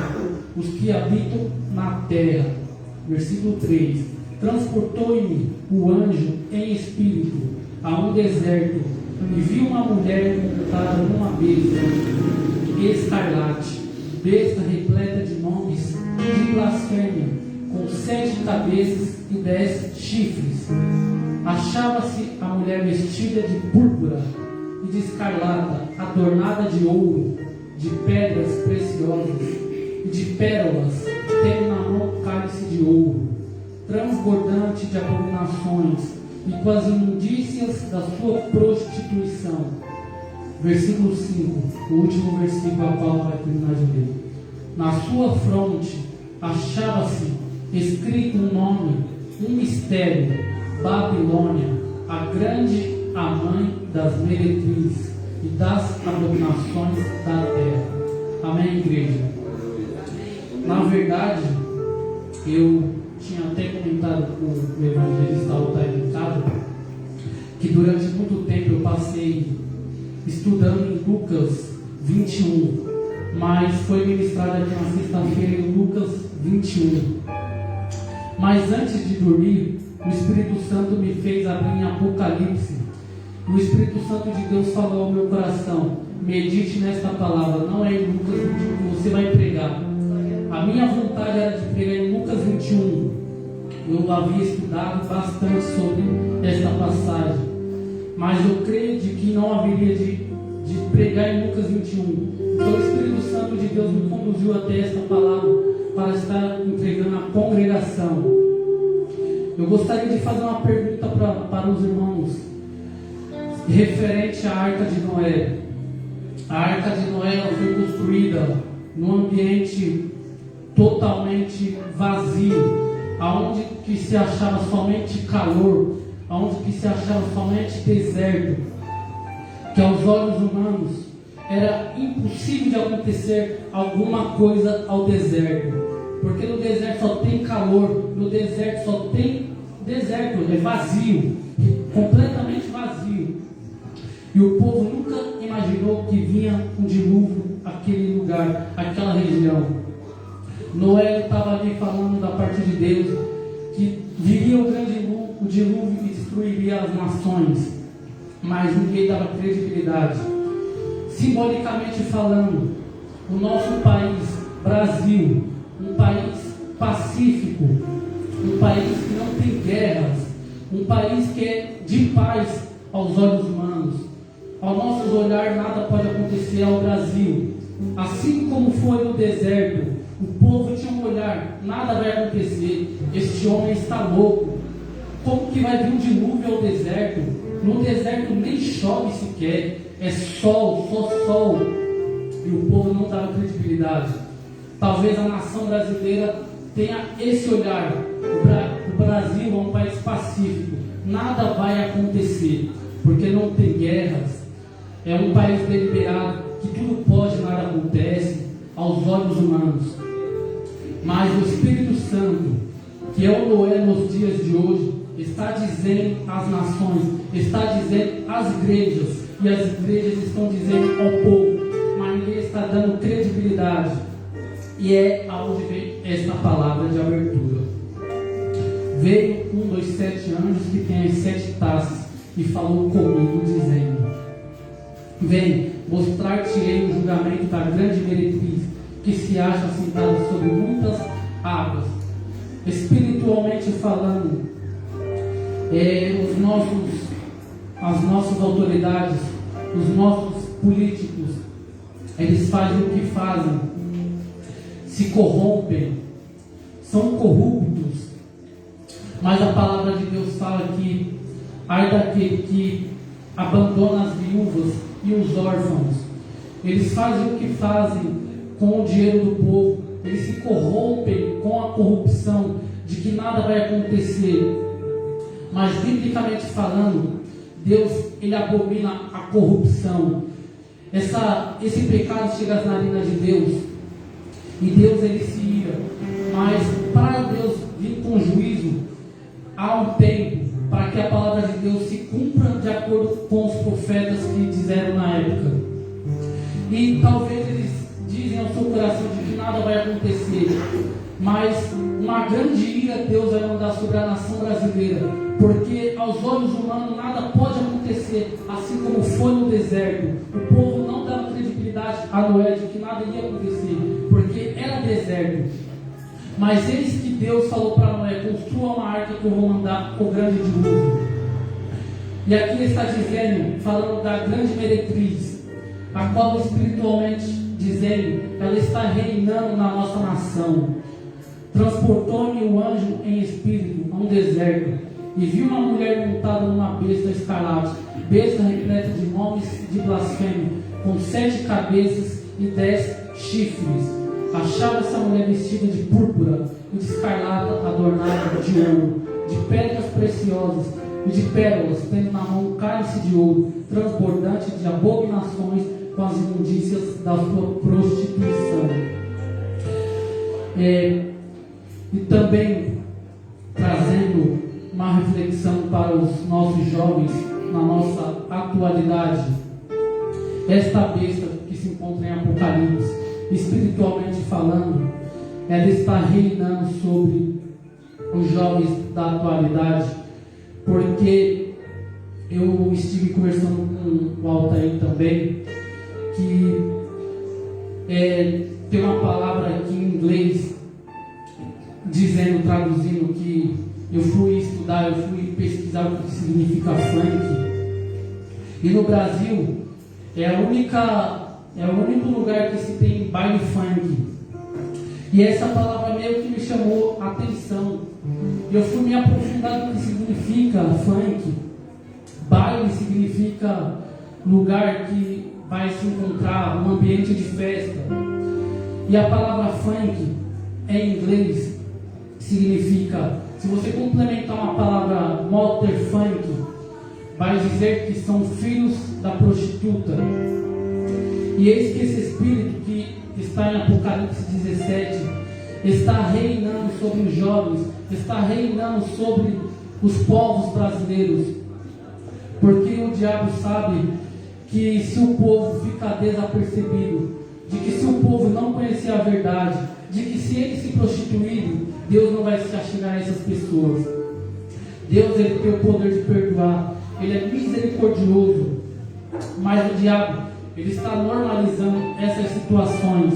os que habitam na terra. Versículo 3: transportou-me o anjo em espírito a um deserto e vi uma mulher montada numa besta escarlate, besta repleta de nomes de blasfêmia, com 7 cabeças e 10 chifres. Achava-se a mulher vestida de púrpura e de escarlata, adornada de ouro, de pedras preciosas e de pérolas, tendo na mão cálice de ouro, transbordante de abominações e com as imundícias da sua prostituição. Versículo 5, o último versículo a qual vai terminar de ler. Na sua fronte achava-se escrito um nome, um mistério: Babilônia, a grande, a mãe das meretrizes e das abominações da terra. Amém, igreja? Na verdade, eu tinha até comentado com o evangelista Altair em casa que durante muito tempo eu passei estudando em Lucas 21, mas foi ministrado aqui na sexta-feira em Lucas 21. Mas antes de dormir, o Espírito Santo me fez abrir em Apocalipse. O Espírito Santo de Deus falou ao meu coração: medite nesta palavra, não é em Lucas 21 que você vai pregar. A minha vontade era de pregar em Lucas 21. Eu havia estudado bastante sobre esta passagem, mas eu creio de que não haveria de pregar em Lucas 21. Então o Espírito Santo de Deus me conduziu até esta palavra para estar entregando à congregação. Eu gostaria de fazer uma pergunta para os irmãos referente à Arca de Noé. A Arca de Noé foi construída num ambiente totalmente vazio, aonde que se achava somente calor, aonde que se achava somente deserto, que aos olhos humanos era impossível de acontecer alguma coisa ao deserto, porque no deserto só tem calor, no deserto só tem deserto, é vazio, completamente vazio. E o povo nunca imaginou que vinha um dilúvio aquele lugar, aquela região. Noé estava ali falando da parte de Deus, que viria o grande dilúvio e destruiria as nações, mas ninguém dava credibilidade. Simbolicamente falando, o nosso país, Brasil, um país pacífico, um país que não tem guerras, um país que é de paz aos olhos humanos. Ao nosso olhar, nada pode acontecer ao Brasil. Assim como foi no deserto, o povo tinha um olhar: nada vai acontecer, este homem está louco. Como que vai vir um dilúvio ao deserto? No deserto nem chove sequer, é sol, só sol. E o povo não dava credibilidade. Talvez a nação brasileira tenha esse olhar: o Brasil é um país pacífico, nada vai acontecer, porque não tem guerras, é um país deliberado, que tudo pode, nada acontece aos olhos humanos. Mas o Espírito Santo, que é o Noé nos dias de hoje, está dizendo às nações, está dizendo às igrejas, e as igrejas estão dizendo ao povo, mas ninguém está dando credibilidade. E é aonde vem esta palavra de abertura. Veio um dos 7 anjos que tem as 7 taças e falou comigo dizendo: vem, mostrar-te-ei o julgamento da grande meretriz, que se acha sentada sobre muitas águas. Espiritualmente falando, as nossas autoridades, os nossos políticos, eles fazem o que fazem, se corrompem, são corruptos. Mas a palavra de Deus fala que ai daquele que abandona as viúvas e os órfãos. Eles fazem o que fazem com o dinheiro do povo, eles se corrompem com a corrupção de que nada vai acontecer. Mas biblicamente falando, Deus, ele abomina a corrupção. Esse pecado chega às narinas de Deus, e Deus, ele se ira. Mas para Deus vir com juízo, há um tempo para que a palavra de Deus se cumpra de acordo com os profetas que disseram na época. E talvez eles dizem ao seu coração de que nada vai acontecer, mas uma grande ira Deus vai mandar sobre a nação brasileira, porque aos olhos humanos nada pode acontecer, assim como foi no deserto. O povo não dava credibilidade a Noé de que nada ia acontecer, porque era deserto. Mas eis que Deus falou para Noé: construa uma arca que eu vou mandar o grande dilúvio. E aqui ele está dizendo, falando da grande meretriz, a qual espiritualmente dizendo, ela está reinando na nossa nação. Transportou-me o anjo em espírito a um deserto, e vi uma mulher montada numa besta escarlate, besta repleta de nomes de blasfêmia, com 7 cabeças e 10 chifres. Achava essa mulher vestida de púrpura e de escarlata, adornada de ouro, de pedras preciosas e de pérolas, tendo na mão um cálice de ouro, transbordante de abominações com as imundícias da sua prostituição. E também trazendo uma reflexão para os nossos jovens na nossa atualidade, esta besta que se encontra em Apocalipse, espiritualmente falando, ela está reinando sobre os jovens da atualidade, porque eu estive conversando com o Altair também, que tem uma palavra aqui em inglês dizendo, traduzindo, que eu fui estudar, eu fui pesquisar o que significa funk, e no Brasil é o único lugar que se tem baile funk, e essa palavra meio que me chamou a atenção. Eu fui me aprofundar no que significa funk. Baile significa lugar que vai se encontrar, um ambiente de festa, e a palavra funk em inglês significa, se você complementar uma palavra mother funk, vai dizer que são filhos da prostituta. E eis que esse espírito que está em Apocalipse 17 está reinando sobre os jovens, está reinando sobre os povos brasileiros, porque o diabo sabe que se o povo ficar desapercebido, de que se o povo não conhecer a verdade, de que se eles se prostituírem, Deus não vai se castigar a essas pessoas. Deus, ele tem o poder de perdoar, ele é misericordioso, mas o diabo, ele está normalizando essas situações,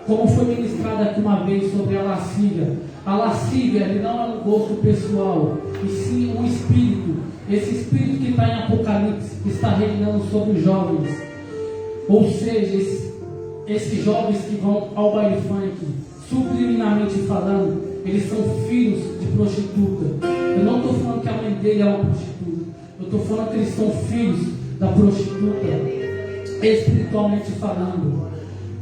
como foi ministrado aqui uma vez sobre a lascívia. A lascívia, ele não é um gosto pessoal, e sim um espírito. Esse espírito que está em Apocalipse está reinando sobre os jovens, ou seja, esses jovens que vão ao baile funk, subliminarmente falando, eles são filhos de prostituta. Eu não estou falando que a mãe dele é uma prostituta, eu estou falando que eles são filhos da prostituta, espiritualmente falando,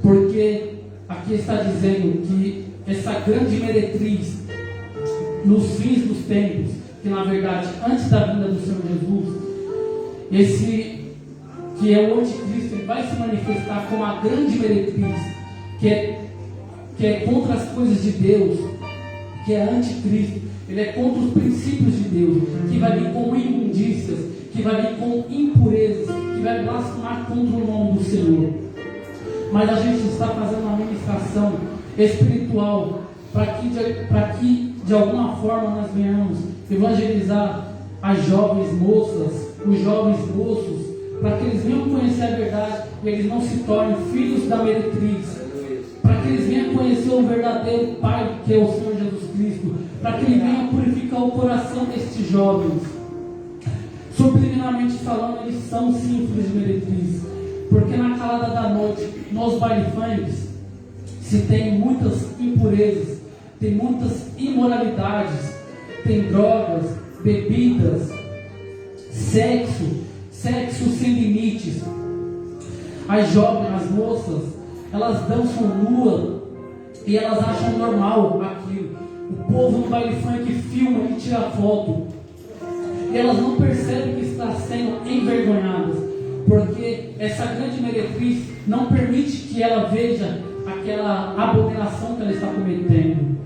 porque aqui está dizendo que essa grande meretriz nos fins dos tempos, que na verdade antes da vinda do Senhor Jesus, esse que é o anticristo, ele vai se manifestar como a grande meretriz, que é contra as coisas de Deus, que é anticristo, ele é contra os princípios de Deus, que vai vir com imundícias, que vai vir com impurezas, que vai blasfemar contra o nome do Senhor. Mas a gente está fazendo uma ministração espiritual para que de alguma forma nós venhamos evangelizar as jovens moças, os jovens moços, para que eles venham conhecer a verdade e eles não se tornem filhos da meretriz, para que eles venham conhecer o verdadeiro Pai, que é o Senhor Jesus Cristo, para que Ele venha purificar o coração destes jovens. Subliminarmente falando, eles são sim filhos de meretriz, porque na calada da noite, nos baile funks, se tem muitas impurezas, tem muitas imoralidades, tem drogas, bebidas, sexo sem limites. As jovens, as moças, elas dançam nua e elas acham normal aquilo. O povo no baile funk filma e tira foto, e elas não percebem que está sendo envergonhadas, porque essa grande meretriz não permite que ela veja aquela abominação que ela está cometendo.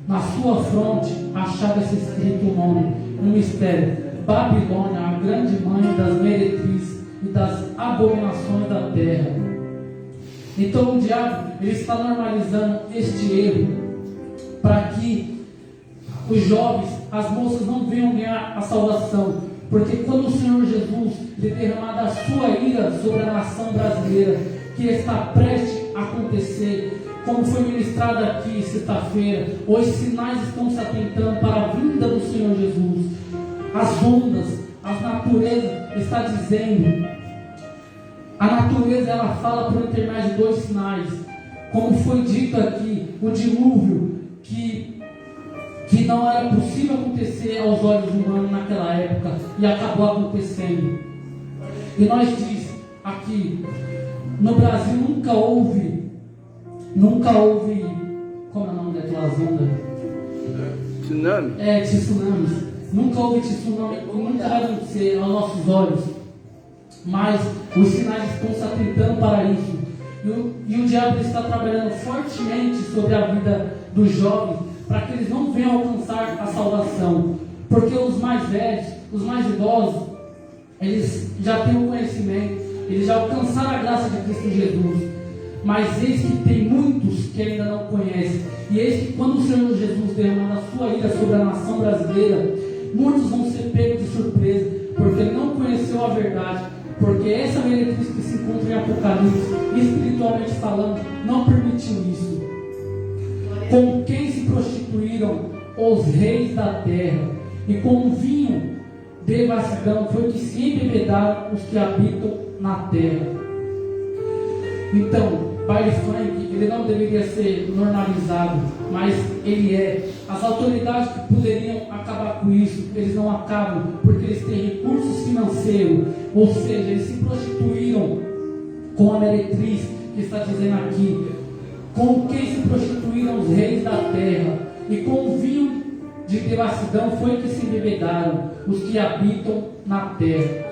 Na sua fronte achava-se escrito o nome, um mistério: Babilônia, a grande mãe das meretrizes e das abominações da terra. Então o diabo, ele está normalizando este erro, para que os jovens, as moças não venham ganhar a salvação, porque quando o Senhor Jesus lhe derramar a sua ira sobre a nação brasileira, que está prestes a acontecer, como foi ministrado aqui sexta-feira, os sinais estão se atentando para a vinda do Senhor Jesus. As ondas, a natureza está dizendo, a natureza ela fala por intermédio de 2 sinais, como foi dito aqui, o dilúvio que não era possível acontecer aos olhos humanos naquela época e acabou acontecendo. E nós diz aqui, no Brasil nunca houve, como é o nome daquelas ondas? Tsunami? Tsunamis. Nunca houve tsunami, nunca vai acontecer aos nossos olhos. Mas os sinais estão se atentando para isso. E o diabo está trabalhando fortemente sobre a vida dos jovens, para que eles não venham alcançar a salvação. Porque os mais velhos, os mais idosos, eles já têm o conhecimento, eles já alcançaram a graça de Cristo Jesus. Mas eis que tem muitos que ainda não conhecem. E eis que quando o Senhor Jesus derramar a sua ira sobre a nação brasileira, muitos vão ser pegos de surpresa, porque não conheceu a verdade. Porque essa meretriz que se encontra em Apocalipse, espiritualmente falando, não permitiu isso. Com quem se prostituíram os reis da terra, e com o vinho devassidão foi que se embebedaram os que habitam na terra. Então, baile funk, ele não deveria ser normalizado, mas ele é. As autoridades que poderiam acabar com isso, eles não acabam, porque eles têm recursos financeiros, ou seja, eles se prostituíram com a meretriz, que está dizendo aqui, com quem se prostituíram os reis da terra, e com o vinho de devassidão foi que se embebedaram os que habitam na terra.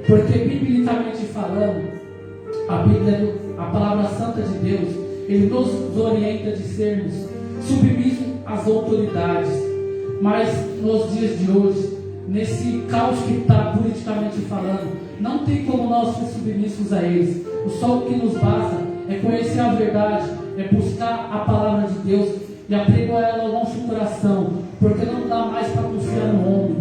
Porque, biblicamente falando, a Bíblia, a palavra santa de Deus, ele nos orienta de sermos submissos às autoridades. Mas nos dias de hoje, nesse caos que está politicamente falando, não tem como nós ser submissos a eles. Só o que nos basta é conhecer a verdade, é buscar a palavra de Deus e apregoar ela ao nosso coração, porque não dá mais para confiar no homem.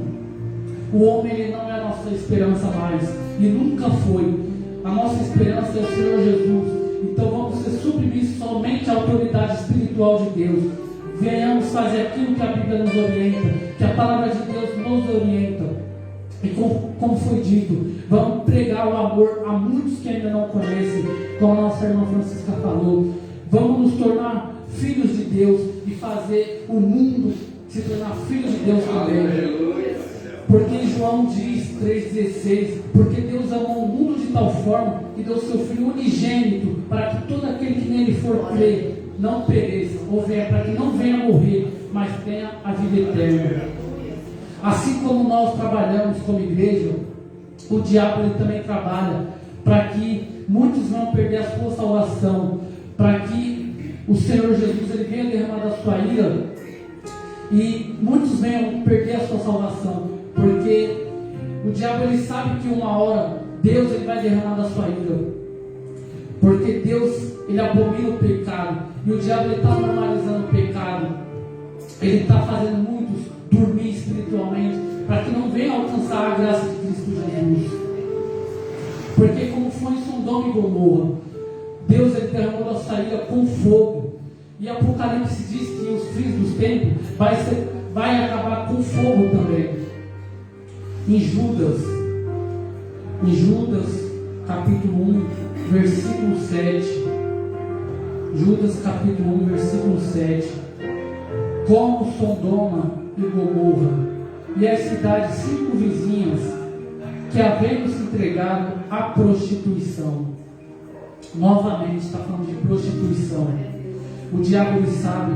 O homem ele não é a nossa esperança mais, e nunca foi. A nossa esperança é o Senhor Jesus. Então vamos ser submissos somente à autoridade espiritual de Deus. Venhamos fazer aquilo que a Bíblia nos orienta, que a palavra de Deus nos orienta. E como foi dito, vamos pregar o amor a muitos que ainda não conhecem, como a nossa irmã Francisca falou. Vamos nos tornar filhos de Deus e fazer o mundo se tornar filho de Deus também. Porque João diz 3,16, porque Deus amou o mundo de tal forma que deu seu Filho unigênito, para que todo aquele que nele for crer não pereça, ou venha, para que não venha morrer, mas tenha a vida eterna. Assim como nós trabalhamos como igreja, o diabo ele também trabalha para que muitos venham perder a sua salvação, para que o Senhor Jesus ele venha derramar a sua ira e muitos venham perder a sua salvação. Porque o diabo ele sabe que uma hora Deus ele vai derramar da sua ira. Porque Deus ele abomina o pecado. E o diabo ele está normalizando o pecado. Ele está fazendo muitos dormir espiritualmente, para que não venham alcançar a graça de Cristo Jesus. Porque como foi em Sodoma e Gomorra, Deus ele derramou da sua ira com fogo. E Apocalipse diz que os fins dos tempos vai acabar com fogo também. Em Judas capítulo 1, versículo 7. Judas capítulo 1, versículo 7. Como Sodoma e Gomorra e as cidades 5 vizinhas, que havendo se entregado à prostituição. Novamente está falando de prostituição. O diabo ele sabe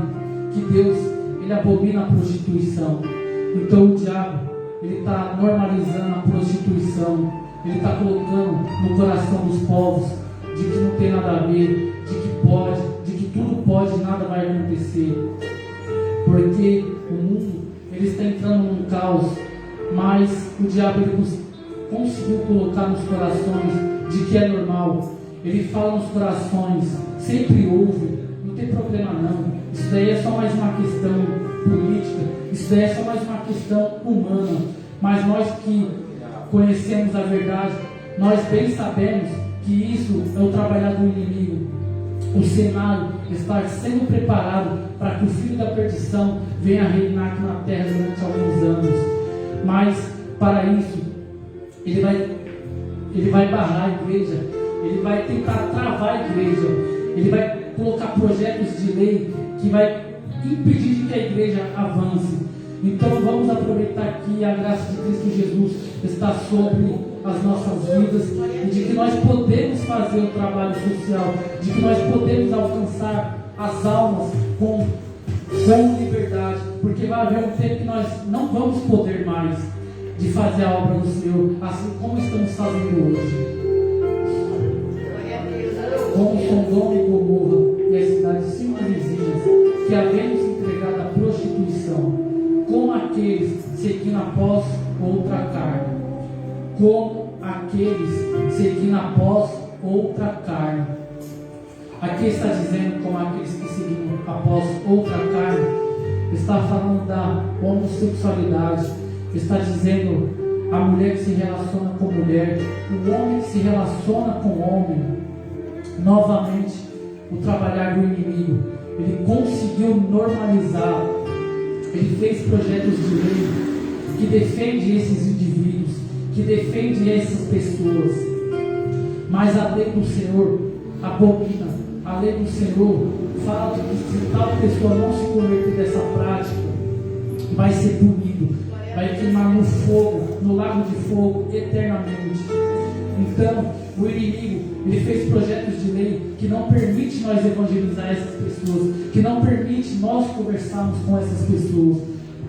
que Deus ele abomina a prostituição. Então o diabo ele está normalizando a prostituição. Ele está colocando no coração dos povos de que não tem nada a ver, de que pode, de que tudo pode e nada vai acontecer. Porque o mundo ele está entrando num caos, mas o diabo ele conseguiu colocar nos corações de que é normal. Ele fala nos corações, sempre houve, não tem problema não. Isso daí é só mais uma questão política. Isso daí é só mais uma questão humana, mas nós que conhecemos a verdade, nós bem sabemos que isso é o trabalhar do inimigo. O cenário está sendo preparado para que o filho da perdição venha reinar aqui na terra durante alguns anos. Mas para isso, ele vai barrar a igreja, ele vai tentar travar a igreja, ele vai colocar projetos de lei que vai impedir que a igreja avance. Então vamos aproveitar que a graça de Cristo Jesus está sobre as nossas vidas e de que nós podemos fazer o trabalho social, de que nós podemos alcançar as almas com liberdade, porque vai haver um tempo que nós não vamos poder mais de fazer a obra do Senhor, assim como estamos fazendo hoje. Como Sodoma e Gomorra e as cidades circunvizinhas, que havendo se entregado à prostituição, como aqueles seguindo após outra carne, como aqueles seguindo após outra carne. Aqui está dizendo como aqueles que seguindo após outra carne, está falando da homossexualidade, está dizendo a mulher que se relaciona com mulher, o homem que se relaciona com homem. Novamente, o trabalhar do inimigo, ele conseguiu normalizar, ele fez projetos de lei que defende esses indivíduos, que defende essas pessoas, mas a lei do Senhor abomina, a lei do Senhor fala que se tal pessoa não se converter dessa prática, vai ser punido, vai queimar no fogo, no lago de fogo eternamente. Então, o inimigo, ele fez projetos de lei que não permite nós evangelizar essas pessoas, que não permite nós conversarmos com essas pessoas,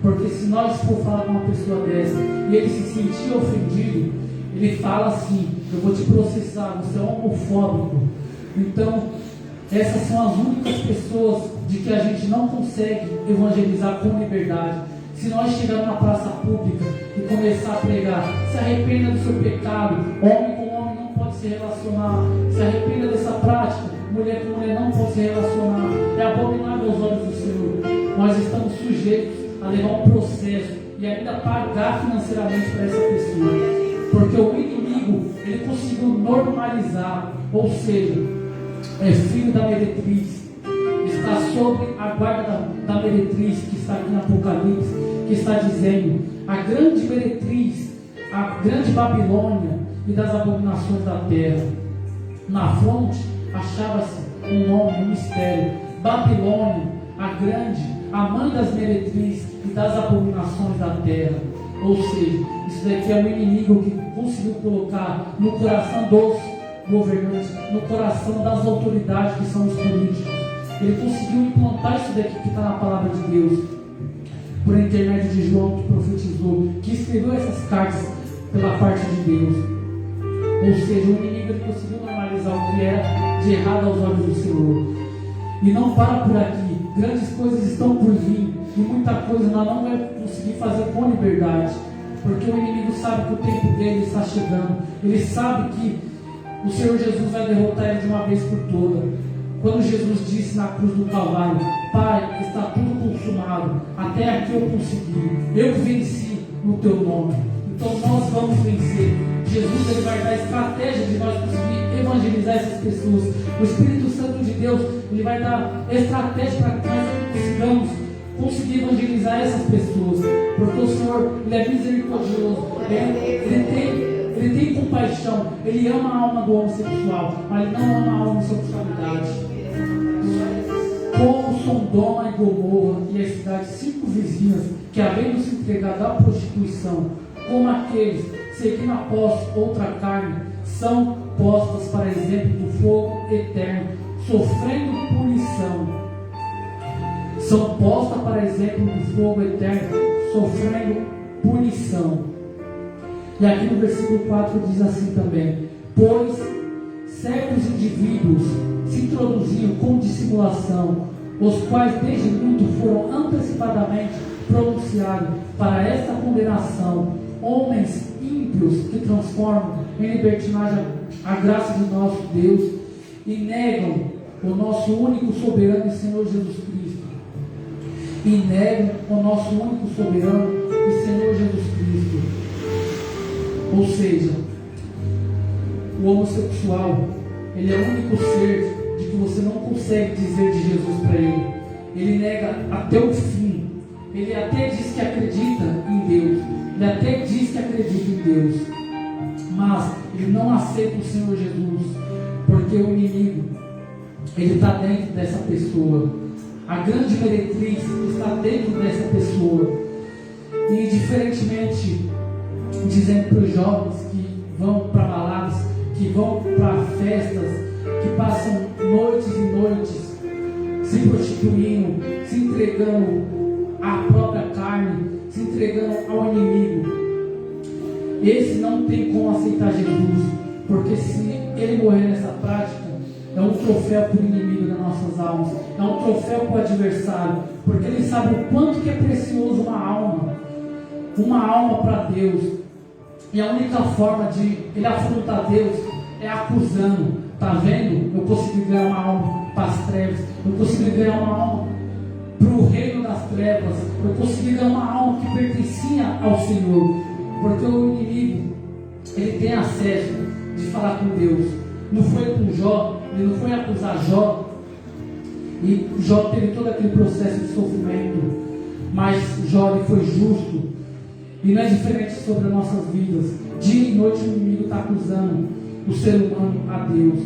porque se nós for falar com uma pessoa dessa e ele se sentir ofendido, ele fala assim: eu vou te processar, você é homofóbico. Então, essas são as únicas pessoas de que a gente não consegue evangelizar com liberdade. Se nós chegarmos na praça pública e começar a pregar, se arrependa do seu pecado, homem com homem não pode se relacionar, se arrependa dessa prática, mulher com mulher não pode se relacionar, é abominável aos olhos do Senhor. Nós estamos sujeitos a levar um processo e ainda pagar financeiramente para essa pessoa, porque o inimigo, ele conseguiu normalizar, ou seja, é filho da meretriz, está sobre a guarda da meretriz, que está aqui no Apocalipse, que está dizendo: a grande meretriz, a grande Babilônia e das abominações da terra. Na fronte achava-se um nome, um mistério: Babilônia, a grande, a mãe das meretrizes e das abominações da terra. Ou seja, isso daqui é o inimigo que conseguiu colocar no coração dos governantes, no coração das autoridades que são os políticos. Ele conseguiu implantar isso daqui que está na palavra de Deus, por intermédio de João, que profetizou, que escreveu essas cartas pela parte de Deus. Ou seja, o inimigo, ele conseguiu normalizar o que era de errado aos olhos do Senhor. E não para por aqui. Grandes coisas estão por vir, e muita coisa nós não vamos conseguir fazer com liberdade, porque o inimigo sabe que o tempo dele está chegando. Ele sabe que o Senhor Jesus vai derrotar ele de uma vez por toda. Quando Jesus disse na cruz do Calvário: Pai, está tudo consumado, até aqui eu consegui, eu venci no teu nome. Então nós vamos vencer. Jesus, ele vai dar estratégia de nós conseguir evangelizar essas pessoas. O Espírito Santo de Deus, ele vai dar estratégia para que nós consigamos conseguir evangelizar essas pessoas, porque o Senhor, ele é misericordioso, ele tem compaixão, ele ama a alma do homossexual, mas ele não ama a homossexualidade. Como Sodoma e Gomorra e as cidades circunvizinhas, que havendo se entregado à prostituição, como aqueles seguindo após outra carne, são postas para exemplo do fogo eterno, sofrendo punição. São postas para exemplo do fogo eterno, sofrendo punição. E aqui no versículo 4 diz assim também: pois certos indivíduos se introduziam com dissimulação, os quais desde muito foram antecipadamente pronunciados para esta condenação, homens ímpios que transformam em libertinagem a graça de nosso Deus e negam o nosso único soberano e Senhor Jesus Cristo. e negam o nosso único soberano e Senhor Jesus Cristo. Ou seja, o homossexual, ele é o único ser de que você não consegue dizer de Jesus para ele. Ele nega até o fim. Ele até diz que acredita em Deus. Ele até diz que acredita em Deus. Mas ele não aceita o Senhor Jesus, porque o inimigo, ele está dentro dessa pessoa. A grande meretriz está dentro dessa pessoa. E diferentemente, dizendo para os jovens que vão para baladas, que vão para festas, que passam noites e noites se prostituindo, se entregando à própria carne, se entregando ao inimigo, esse não tem como aceitar Jesus, porque se ele morrer nessa prática, é um troféu para o inimigo das nossas almas, é um troféu para o adversário, porque ele sabe o quanto que é precioso uma alma para Deus. E a única forma de ele afrontar Deus é acusando. Tá vendo? Eu consegui ganhar uma alma para as trevas, eu consegui ganhar uma alma para o reino das trevas, eu consegui ganhar uma alma que pertencia ao Senhor, porque o inimigo, ele tem acesso de falar com Deus. Não foi com Jó, ele não foi acusar Jó, e Jó teve todo aquele processo de sofrimento, mas Jó ele foi justo. E não é diferente sobre as nossas vidas. Dia e noite o inimigo está acusando o ser humano a Deus.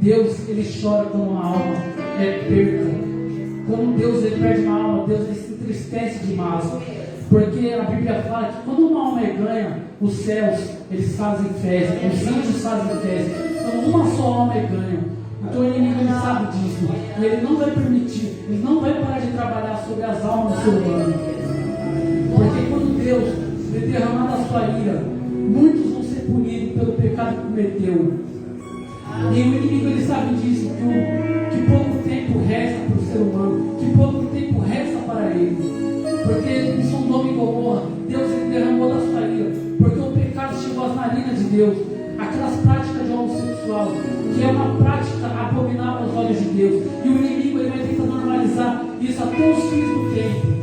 Deus, ele chora quando uma alma é perda. Quando Deus ele perde uma alma, Deus ele se entristece demais. Porque a Bíblia fala que quando uma alma é ganha, os céus eles fazem festa, os anjos fazem festa. Quando uma só alma é ganha, então o inimigo ele sabe disso. E ele não vai permitir, ele não vai parar de trabalhar sobre as almas do ser humano. Porque quando Deus derramar da sua ira, muitos vão ser punidos pelo pecado que cometeu. E o inimigo ele sabe disso, que pouco tempo resta para o ser humano, que pouco tempo resta para ele. Porque em Sodoma e Gomorra, Deus ele derramou da sua ira, porque o pecado chegou às narinas de Deus. Aquelas práticas de homossexual, que é uma prática abominável aos olhos de Deus, e o inimigo ele vai tentar normalizar isso até os fins do tempo.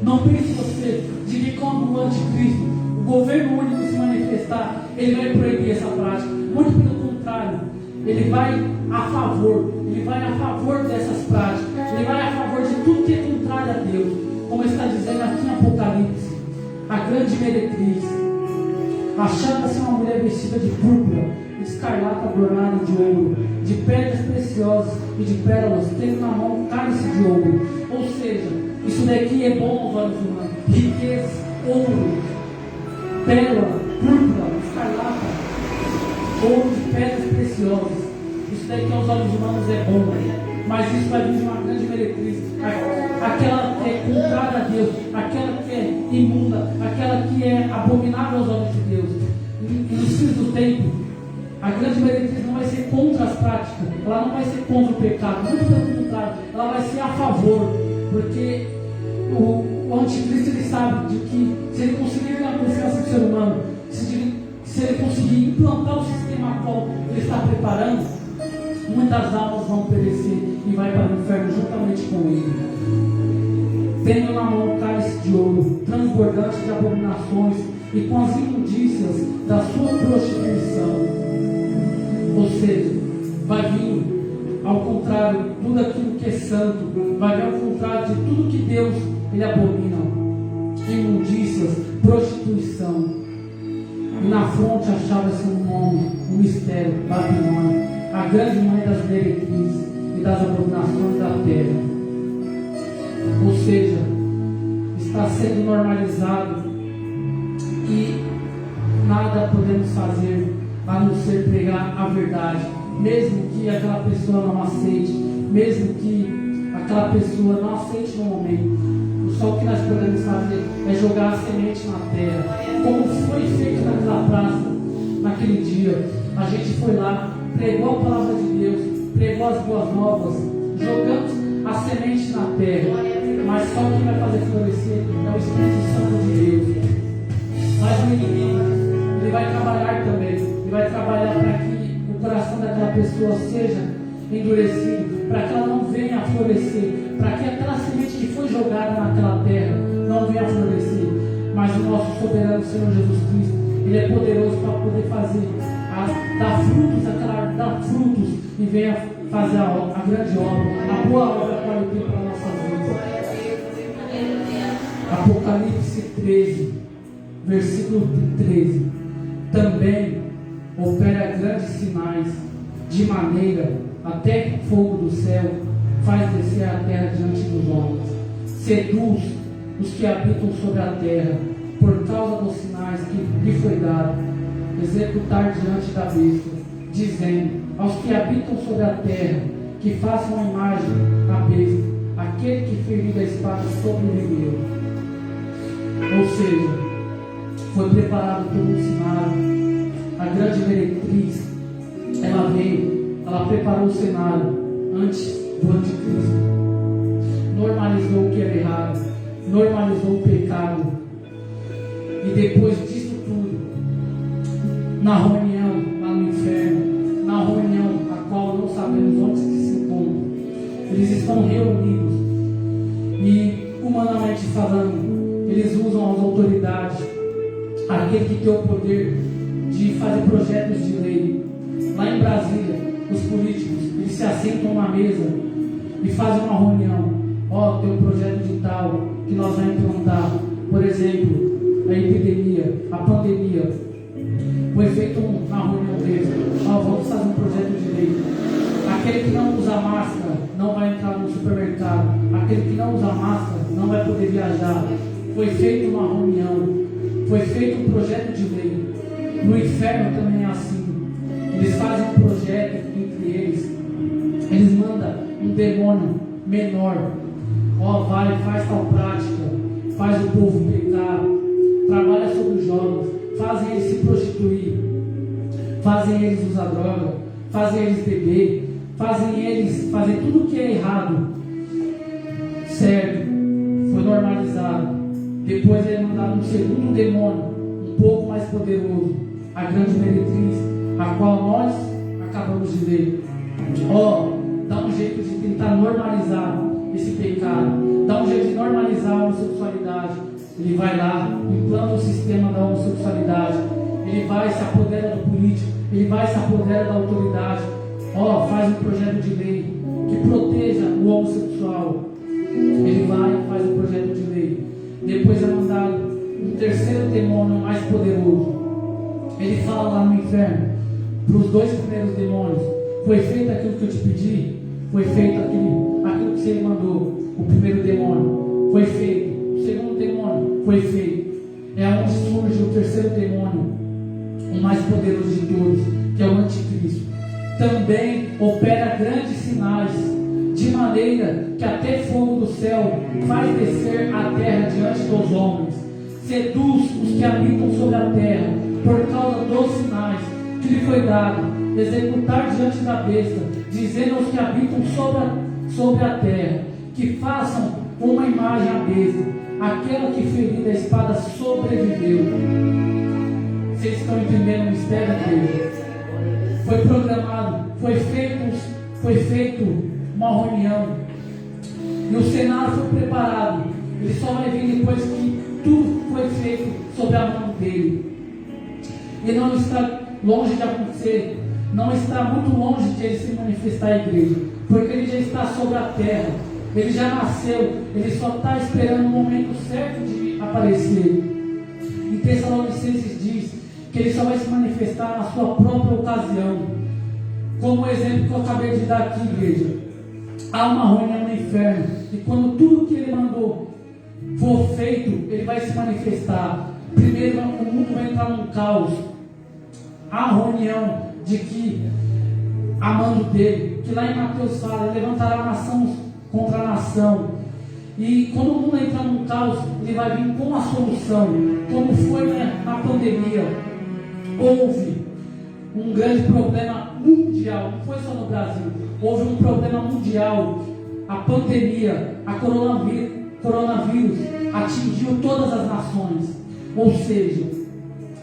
Não pense você de que quando o anticristo, o governo único se manifestar, ele vai proibir essa prática. Muito pelo contrário, ele vai a favor dessas práticas, ele vai a favor de tudo que é contrário a Deus. Como está dizendo aqui em Apocalipse, a grande meretriz, achava-se uma mulher vestida de púrpura, de escarlata adornada de ouro, de pedras preciosas e de pérolas, tendo na mão um cálice de ouro. Ou seja, isso daqui é bom aos olhos humanos. Riqueza, ouro, pérola, púrpura, escarlata, ouro de pedras preciosas. Isso daqui aos olhos humanos é bom, mas isso vai vir de uma grande meretriz. Aquela que é contrária a Deus, aquela que é imunda, aquela que é abominável aos olhos de Deus. E nos fins do tempo, a grande meretriz não vai ser contra as práticas, ela não vai ser contra o pecado, muito pelo contrário, ela vai ser a favor. Porque o anticristo ele sabe de que se ele conseguir ganhar a confiança do ser humano, se ele conseguir implantar o sistema a qual ele está preparando, muitas almas vão perecer e vai para o inferno juntamente com ele. Tendo na mão um cálice de ouro, transbordante de abominações e com as imundícias da sua prostituição. Ou seja, vai vir ao contrário, tudo aquilo que é santo, vai vir ao contrário de tudo que Deus ele abomina. Imundícias, prostituição. E na fronte achava-se um nome, um mistério, Babilônia, a grande mãe das meretrizes e das abominações da terra. Ou seja, está sendo normalizado e nada podemos fazer a não ser pregar a verdade. Mesmo que aquela pessoa não aceite, mesmo que aquela pessoa não aceite no momento, só o que nós podemos fazer é jogar a semente na terra, como foi feito naquela praça, naquele dia. A gente foi lá, pregou a palavra de Deus, pregou as boas novas, jogamos a semente na terra, mas só quem vai fazer florescer é o Espírito Santo de Deus. Mas o inimigo, ele vai trabalhar também, ele vai trabalhar para que o coração daquela pessoa seja endurecida, para que ela não venha a florescer, para que aquela semente que foi jogada naquela terra não venha a florescer. Mas o nosso soberano Senhor Jesus Cristo, Ele é poderoso para poder fazer, dar frutos e venha fazer a grande obra, a boa obra para Ele tem para a nossa vida. Apocalipse 13, versículo 13. Também opera grandes sinais, de maneira até que fogo do céu faz descer a terra diante dos homens. Seduz os que habitam sobre a terra, por causa dos sinais que lhe foi dado executar diante da besta, dizendo aos que habitam sobre a terra que façam a imagem à besta, aquele que feriu a espada sobreviveu. Ou seja, foi preparado todo um cenário. A grande meretriz, ela veio, ela preparou o cenário antes do anticristo, normalizou o que era errado, normalizou o pecado, e depois disso tudo, na reunião lá no inferno, na reunião a qual não sabemos onde se encontram, eles estão reunidos e, humanamente falando, eles usam as autoridades, aquele que tem o poder de fazer projetos de lei. Lá em Brasília, os políticos, eles se assentam na mesa e fazem uma reunião. Tem um projeto de tal que nós vamos implantar. Por exemplo, a epidemia, a pandemia. Foi feito uma reunião deles. Vamos fazer um projeto de lei. Aquele que não usa máscara não vai entrar no supermercado. Aquele que não usa máscara não vai poder viajar. Foi feita uma reunião. Foi feito um projeto de lei. No inferno também é assim. Eles fazem um projeto entre eles. Eles mandam um demônio menor. Vai, faz tal prática. Faz o povo pecar. Trabalha sobre os jovens. Fazem eles se prostituir. Fazem eles usar droga. Fazem eles beber. Fazem eles fazer tudo o que é errado. Certo. Foi normalizado. Depois ele mandaram um segundo demônio, um pouco mais poderoso, a grande meretriz, a qual nós acabamos de ler. Dá um jeito de tentar normalizar esse pecado, dá um jeito de normalizar a homossexualidade. Ele vai lá, implanta o sistema da homossexualidade, ele vai, se apodera do político, ele vai, se apodera da autoridade, faz um projeto de lei que proteja o homossexual. Ele vai e faz um projeto de lei. Depois é mandado um terceiro demônio mais poderoso. Ele fala lá no inferno para os dois primeiros demônios: foi feito aquilo que eu te pedi, foi feito aquilo que você mandou. O primeiro demônio foi feito, o segundo demônio foi feito. É onde surge o terceiro demônio, o mais poderoso de todos, que é o anticristo. Também opera grandes sinais, de maneira que até fogo do céu faz descer a terra diante dos homens. Seduz os que habitam sobre a terra, por causa dos sinais que lhe foi dado executar diante da besta, dizendo aos que habitam sobre a terra, que façam uma imagem à besta, aquela que ferida a espada sobreviveu. Vocês estão entendendo o mistério dele? Foi programado, foi feito uma reunião, e o cenário foi preparado. Ele só vai vir depois que tudo foi feito sob a mão dele. E não está longe de acontecer, não está muito longe de ele se manifestar à igreja, porque ele já está sobre a terra, ele já nasceu, ele só está esperando o momento certo de aparecer. Em Tessalonicenses diz que ele só vai se manifestar na sua própria ocasião. Como o exemplo que eu acabei de dar aqui, igreja, há uma reunião no inferno, e quando tudo que ele mandou for feito, ele vai se manifestar. Primeiro o mundo vai entrar num caos. Há reunião de que, a mando dele, que lá em Mateus fala, ele levantará nação contra a nação. E quando o mundo entrar num caos, ele vai vir com a solução, como foi na pandemia. Houve um grande problema mundial, não foi só no Brasil, houve um problema mundial. A pandemia, a coronavírus atingiu todas as nações, ou seja,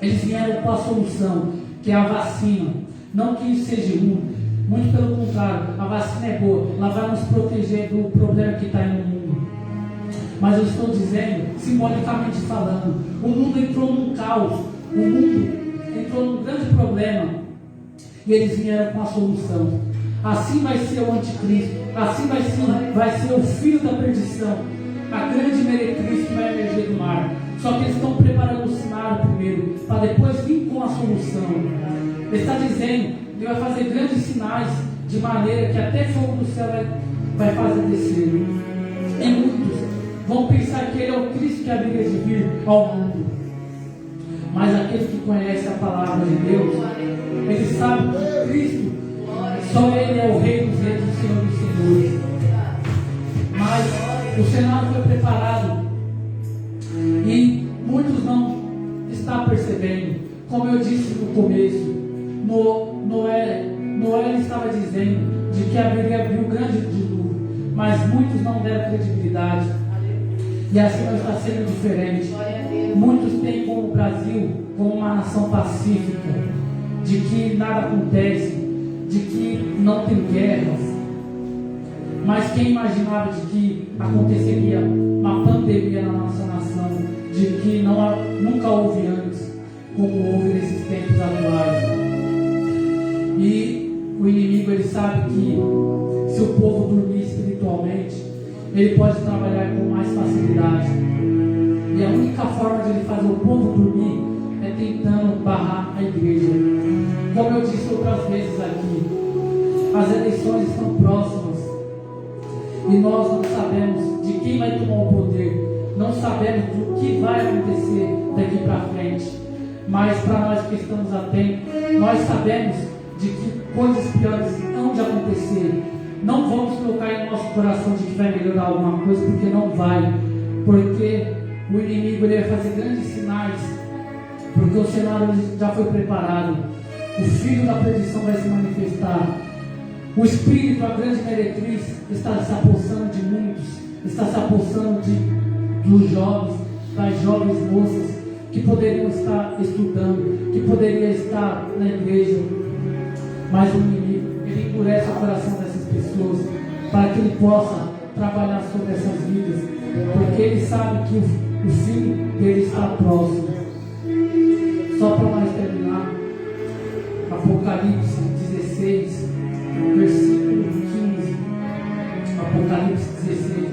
eles vieram com a solução, que é a vacina. Não que isso seja ruim, Muito pelo contrário, a vacina é boa, ela vai nos proteger do problema que está no mundo. Mas eu estou dizendo, simbolicamente falando, o mundo entrou num caos, o mundo entrou num grande problema e eles vieram com a solução. Assim vai ser o anticristo, assim vai ser o filho da perdição, a grande meretriz que vai emergir do mar. Só que eles estão preparando o cenário primeiro, para depois vir com a solução. Ele está dizendo que vai fazer grandes sinais, de maneira que até fogo do céu vai fazer descer. E muitos vão pensar que ele é o Cristo que haveria de vir ao mundo. Mas aquele que conhece a palavra de Deus, ele sabe que Cristo, só ele é o Rei dos Reis, o Senhor dos Senhores. Mas o cenário foi preparado e muitos não estão percebendo. Como eu disse no começo, Noé estava dizendo de que haveria um grande dilúvio, mas muitos não deram credibilidade. E assim não está sendo diferente. Muitos têm como o Brasil como uma nação pacífica, de que nada acontece, de que não tem guerras. Mas quem imaginava de que aconteceria uma pandemia na nossa nação, de que nunca houve antes, como houve nesses tempos atuais? E o inimigo, ele sabe que se o povo dormir espiritualmente, ele pode trabalhar com mais facilidade. E a única forma de ele fazer o povo dormir é tentando barrar a igreja. Como eu disse outras vezes aqui, as eleições estão próximas e nós não sabemos de quem vai tomar o poder, não sabemos do que vai acontecer daqui para frente. Mas para nós que estamos atentos, nós sabemos de que coisas piores hão de acontecer. Não vamos colocar em nosso coração de que vai melhorar alguma coisa, porque não vai. Porque o inimigo, ele vai fazer grandes sinais, porque o cenário já foi preparado. O filho da perdição vai se manifestar. O espírito, a grande meretriz, está se apossando de muitos, está se apossando dos jovens, das jovens moças que poderiam estar estudando, que poderiam estar na igreja. Mas o inimigo, ele endurece o coração dessas pessoas para que ele possa trabalhar sobre essas vidas, porque ele sabe que o fim dele está próximo. Só para nós terminar, Apocalipse 16, versículo 15. Apocalipse 16,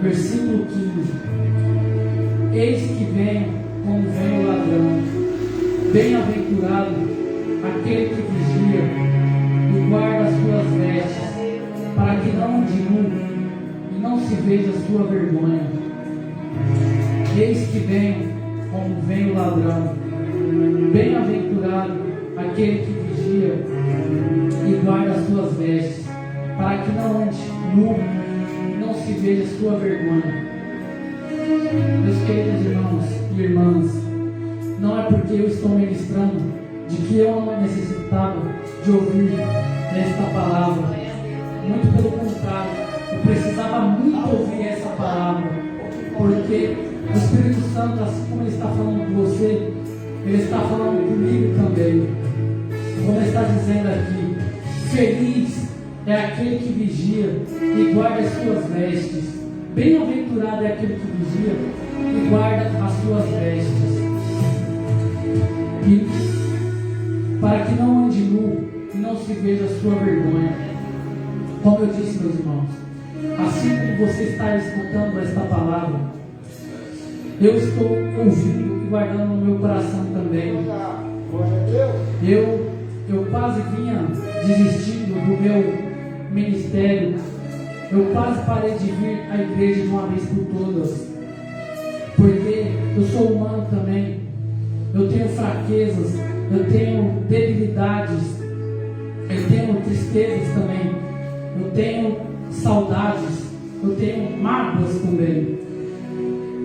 versículo 15. Eis que vem como vem o ladrão. Bem-aventurado aquele que vigia e guarda as suas vestes, para que não ande nu e não se veja a sua vergonha. Eis que vem como vem o ladrão. Bem-aventurado aquele que vigia e guarda as suas vestes, para que não ande nu e não se veja a sua vergonha. Meus queridos irmãos e irmãs, não é porque eu estou ministrando de que eu não necessitava de ouvir esta palavra. Muito pelo contrário, eu precisava muito ouvir essa palavra, porque o Espírito Santo, assim como ele está falando com você, ele está falando comigo também. Como ele está dizendo aqui, feliz é aquele que vigia e guarda as suas vestes. Bem-aventurado é aquele que vigia e guarda as suas vestes, e para que não ande nu e não se veja a sua vergonha. Como eu disse, meus irmãos, assim como você está escutando esta palavra, eu estou ouvindo e guardando no meu coração também. Eu quase vinha desistindo do meu ministério. Eu quase parei de vir à igreja de uma vez por todas, porque eu sou humano também. Eu tenho fraquezas, eu tenho debilidades, eu tenho tristezas também, eu tenho saudades, eu tenho mágoas também.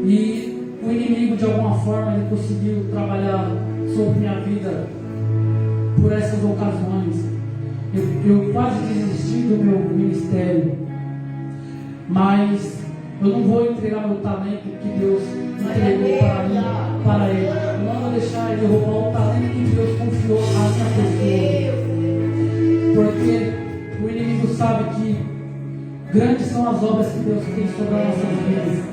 E o inimigo, de alguma forma, ele conseguiu trabalhar sobre minha vida por essas ocasiões. Eu quase desisti do meu ministério, mas eu não vou entregar meu talento que Deus entregou para mim, para Ele. Eu não vou deixar Ele roubar o talento que Deus confiou à minha pessoa, porque inimigo sabe que grandes são as obras que Deus tem sobre as nossas vidas.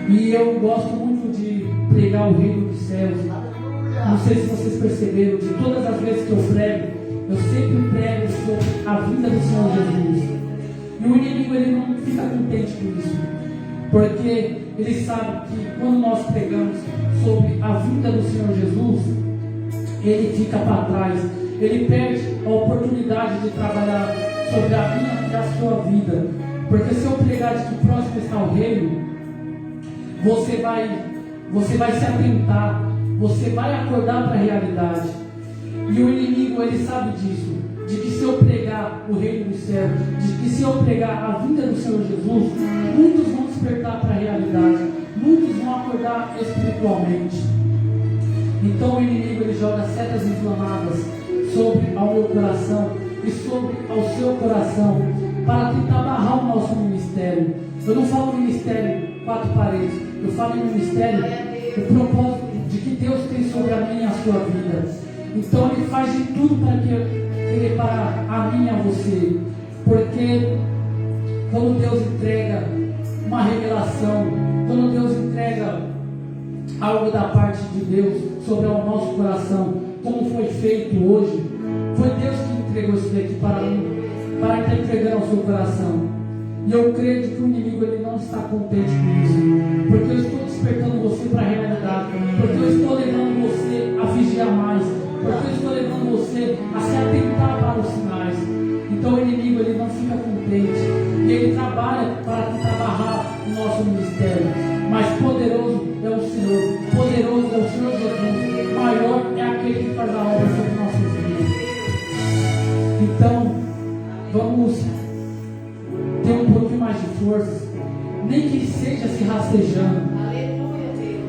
E eu gosto muito de pregar o reino dos céus. Não sei se vocês perceberam, de todas as vezes que eu prego, eu sempre prego sobre a vinda do Senhor Jesus. E o inimigo, ele não fica contente com isso, porque ele sabe que quando nós pregamos sobre a vinda do Senhor Jesus, ele fica para trás, ele perde a oportunidade de trabalhar sobre a minha e a sua vida. Porque se eu pregar de que próximo está o reino, você vai se atentar, você vai acordar para a realidade. E o inimigo, ele sabe disso, de que se eu pregar o reino do céu, de que se eu pregar a vinda do Senhor Jesus, muitos vão despertar para a realidade, muitos vão acordar espiritualmente. Então o inimigo, ele joga setas inflamadas sobre ao meu coração e sobre ao seu coração, para tentar barrar o nosso ministério. Eu não falo ministério quatro paredes, eu falo em ministério, o propósito de que Deus tem sobre a minha e a sua vida. Então ele faz de tudo para a mim e a você, porque quando Deus entrega uma revelação, quando Deus entrega algo da parte de Deus sobre o nosso coração, como foi feito hoje, foi Deus que entregou isso daqui para mim, para estar entregando ao seu coração. E eu creio que o inimigo, ele não está contente com isso, porque eu estou despertando você para a realidade, porque eu estou levando você a vigiar mais, porque eu estou levando você a se atentar para os sinais. Então o inimigo, ele não fica contente, e ele trabalha para tentar barrar o nosso ministério. Mas poderoso é o Senhor, poderoso é o Senhor Jesus, maior é aquele que faz a obra sobre nossas vidas. Então vamos ter um pouquinho mais de força, nem que seja se rastejando.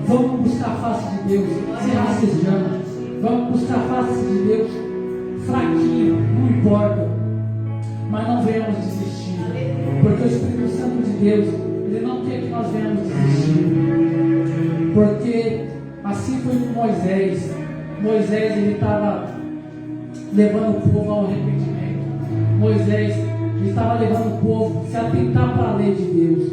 Vamos buscar a face de Deus se rastejando. Vamos buscar a face de Deus fraquinho, não importa. Mas não venhamos desistir, porque o Espírito Santo de Deus, ele não quer que nós venhamos desistir. Porque assim foi com Moisés. Moisés, ele estava levando o povo ao arrependimento. Moisés, ele estava levando o povo a se atentar para a lei de Deus.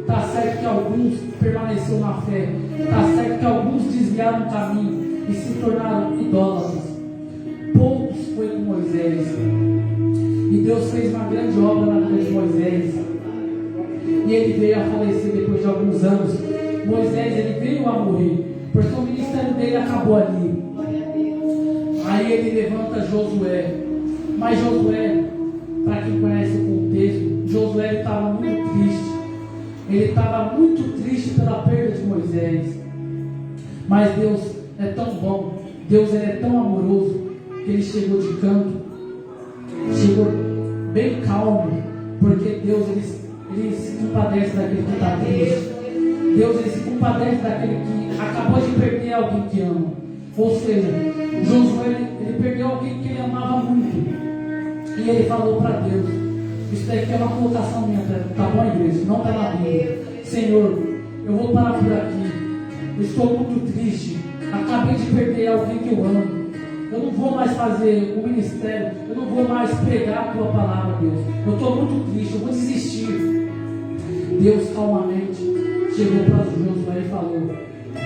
Está certo que alguns permaneceram na fé, está certo que alguns desviaram o caminho e se tornaram idólatras. Poucos foi com Moisés, e Deus fez uma grande obra na vida de Moisés, e ele veio a falecer depois de alguns anos. Moisés, ele veio a morrer, porque o ministério dele acabou ali. Aí ele levanta Josué, mas Josué, para quem conhece o contexto, Josué estava muito triste. Ele estava muito triste pela perda de Moisés. Mas Deus é tão bom, Deus, ele é tão amoroso, que ele chegou de canto, chegou bem calmo, porque Deus, ele se compadece daquele que está triste. Deus, ele se compadece daquele que acabou de perder alguém que ama. Ou seja, Josué, ele perdeu alguém que ele amava muito. E ele falou para Deus, isso daqui é uma colocação minha, tá bom, igreja? Não está na Bíblia. Senhor, eu vou parar por aqui. Eu estou muito triste. Acabei de perder alguém que eu amo. Eu não vou mais fazer o ministério. Eu não vou mais pregar a tua palavra, Deus. Eu estou muito triste. Eu vou desistir. Deus calmamente chegou para Josué e falou: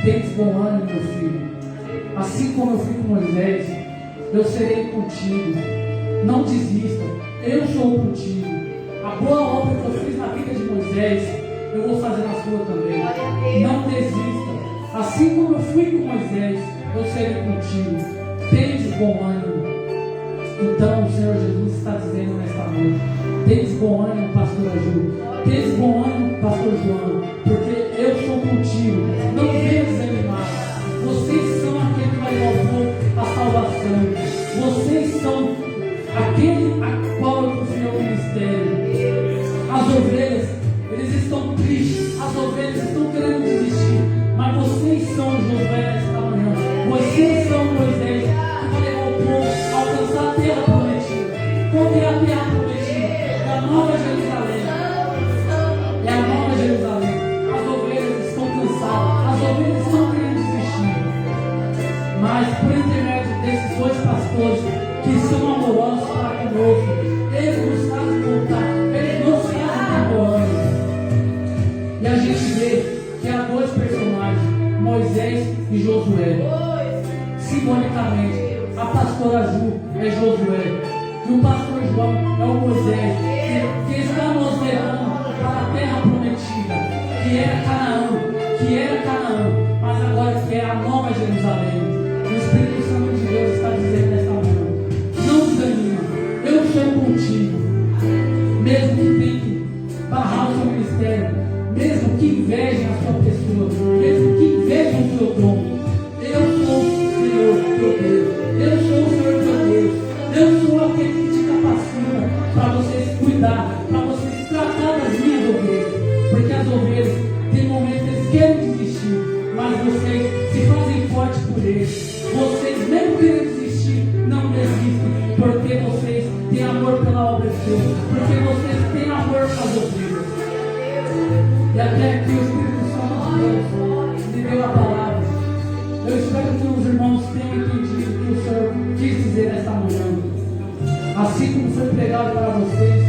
tens bom ânimo, meu filho. Assim como eu fui com Moisés, eu serei contigo. Não desista. Eu sou contigo. A boa obra que eu fiz na vida de Moisés, eu vou fazer na sua também. Não desista. Assim como eu fui com Moisés, eu serei contigo. Tens bom ânimo. Então o Senhor Jesus está dizendo nesta noite: tens bom ânimo, pastor Ju. Tens bom ânimo, pastor João, porque eu sou contigo. Não venha desanimar. Vocês são aquele que vai levar o povo à salvação. Vocês são aquele a qual eu confiei o ministério. As ovelhas, eles estão tristes, as ovelhas estão querendo desistir, mas vocês são os Josué nesta manhã. Vocês são Moisés que vai levar o povo a alcançar a terra prometida. Qual é a terra prometida? É a Nova Jerusalém. É a Nova Jerusalém. As ovelhas estão cansadas, as ovelhas estão querendo desistir, mas por intermédio desses dois pastores que são amorosos para conosco, eles nos simbolicamente. A pastora Ju é Josué. E o pastor João é o Moisés, que está nos levando para a terra prometida, que era Canaã, mas agora que é a nova Jerusalém. O Espírito Santo de Deus está dizendo nesta manhã: não desanima, eu estou contigo. Mesmo que tenha que barrar o seu ministério, mesmo que invejem a sua pessoa, mesmo que invejem o seu dom, eu sou o Senhor teu Deus, eu sou o Senhor teu Deus, eu sou aquele que te capacita para você se cuidar, para você se tratar das minhas ovelhas, porque as ovelhas tem momentos que eles querem desistir, mas vocês se fazem fortes por eles. Vocês, mesmo querendo desistir, não desistem, porque vocês têm amor pela obra de Deus, porque vocês têm amor para as ovelhas. E até aqui o Espírito Santo de Deus me deu a palavra. Eu espero que os irmãos tenham entendido o que o Senhor quis dizer nesta manhã. Assim como foi pregado para vocês,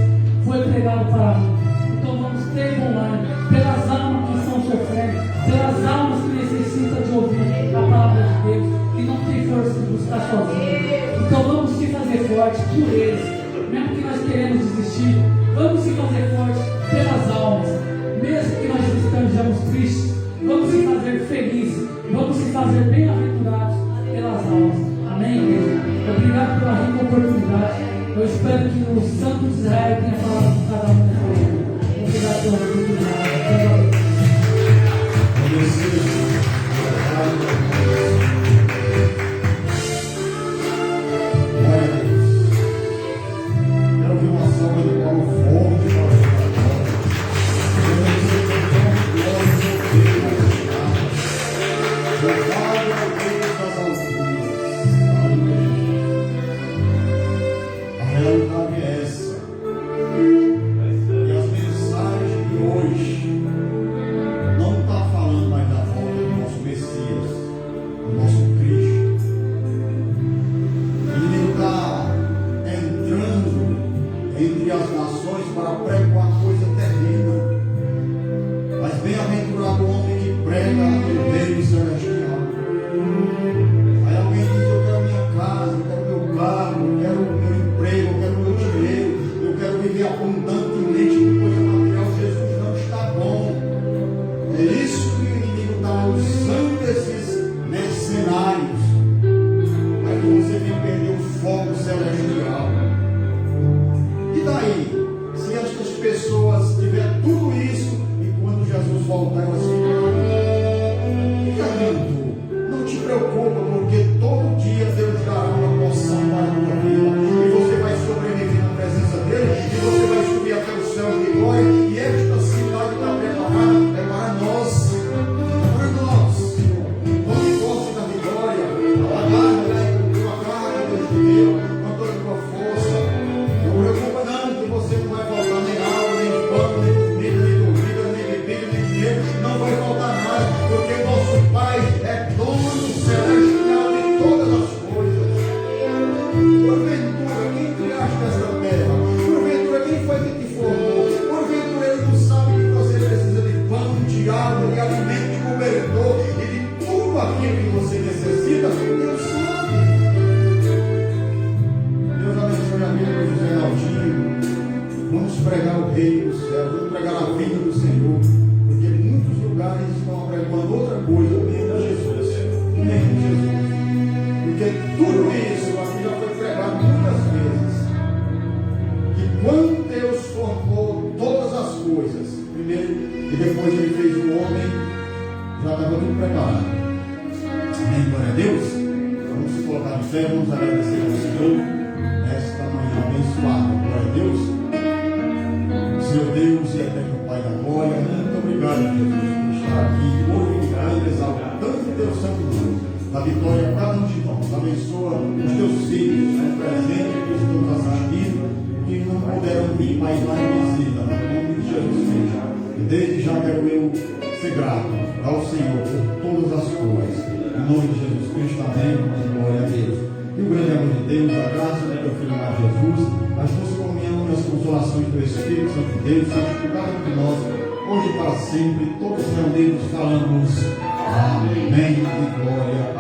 foi pregado para mim. Então vamos ter online, pelas almas que estão sofrendo, pelas almas que necessitam de ouvir a palavra de Deus, que não tem força de buscar sozinho. Então vamos se fazer fortes por eles, mesmo que nós queremos desistir, vamos se fazer fortes pelas almas, mesmo que nós estejamos tristes, vamos se fazer felizes, vamos se fazer bem-aventurados pelas almas. Amém, igreja? Obrigado pela rica oportunidade. Eu espero que o Santo de Israel tenha falado com cada um nessa manhã. Obrigado pela oportunidade. Glória a Deus. Quero ouvir uma salva de palmas forte para o Senhor. Louvado é o Deus das alturas. A realidade é essa. E as mensagens de hoje não está falando mais da volta do nosso Messias, do nosso Cristo. Ele está entrando entre as nações para pregar uma coisa terrena. Mas bem-aventurado o homem que prega o reino celestial. Aí alguém diz: eu quero minha casa, eu quero meu carro, eu quero meu emprego, eu quero meu dinheiro, eu quero viver abundantemente com coisa material. Jesus não está bom. É isso que o inimigo está usando, esses mercenários, para que você venha perder o fogo celestial. E daí, se estas pessoas tiverem tudo isso e quando Jesus voltar elas fica lindo, não te preocupa, porque todo dia Deus dará uma porção para a tua vida e você vai sobreviver na presença dele e você vai subir até o céu de glória. E esta cidade está preparada, é para nós, Senhor. Tome posse da vitória, agarra com tua carga, Deus de Deus, com toda a tua força. Não preocupa não, que você não vai faltar nem água, nem pão, nem comida, nem dormida, nem bebida, nem dinheiro, não vai faltar nada, porque nosso Pai é dono celestial de todas as coisas. Porventura, quem criaste esta terra? Porventura, quem foi que te formou? Porventura, ele não sabe que você precisa de pão, de água, de alimento, de cobertor e de tudo aquilo que você necessita? Deus sabe. Deus abençoe a vida do José Aldinho. Vamos pregar o reino do céu, vamos pregar a vida do Senhor, porque muitos lugares estão pregando outra coisa, menos Jesus. Menos Jesus. Porque tudo isso aqui já foi pregado muitas vezes. Que quando Deus formou todas as coisas, primeiro e depois ele fez o homem, já estava tudo preparado. Amém, glória a Deus. Vamos se colocar de fé, vamos agradecer ao Senhor nesta manhã abençoada. Glória a Deus. Senhor Deus e eterno Pai da glória, muito obrigado, Jesus, por estar aqui, glorificando, exaltando o teu santo nome, da vitória a cada um de nós. Abençoa os teus filhos, no presente que estão assistindo, que não puderam vir, mas lá em visita, no nome de Jesus Cristo. E desde já quero eu ser grato ao Senhor por todas as coisas. Em nome de Jesus Cristo, amém, glória a Deus. E o grande amor de Deus, a graça do teu Filho mais Jesus, as tuas comunhões e as consolações do Espírito Santo de Deus, santificado por nós, hoje e para sempre, todos reunidos falamos amém e glória a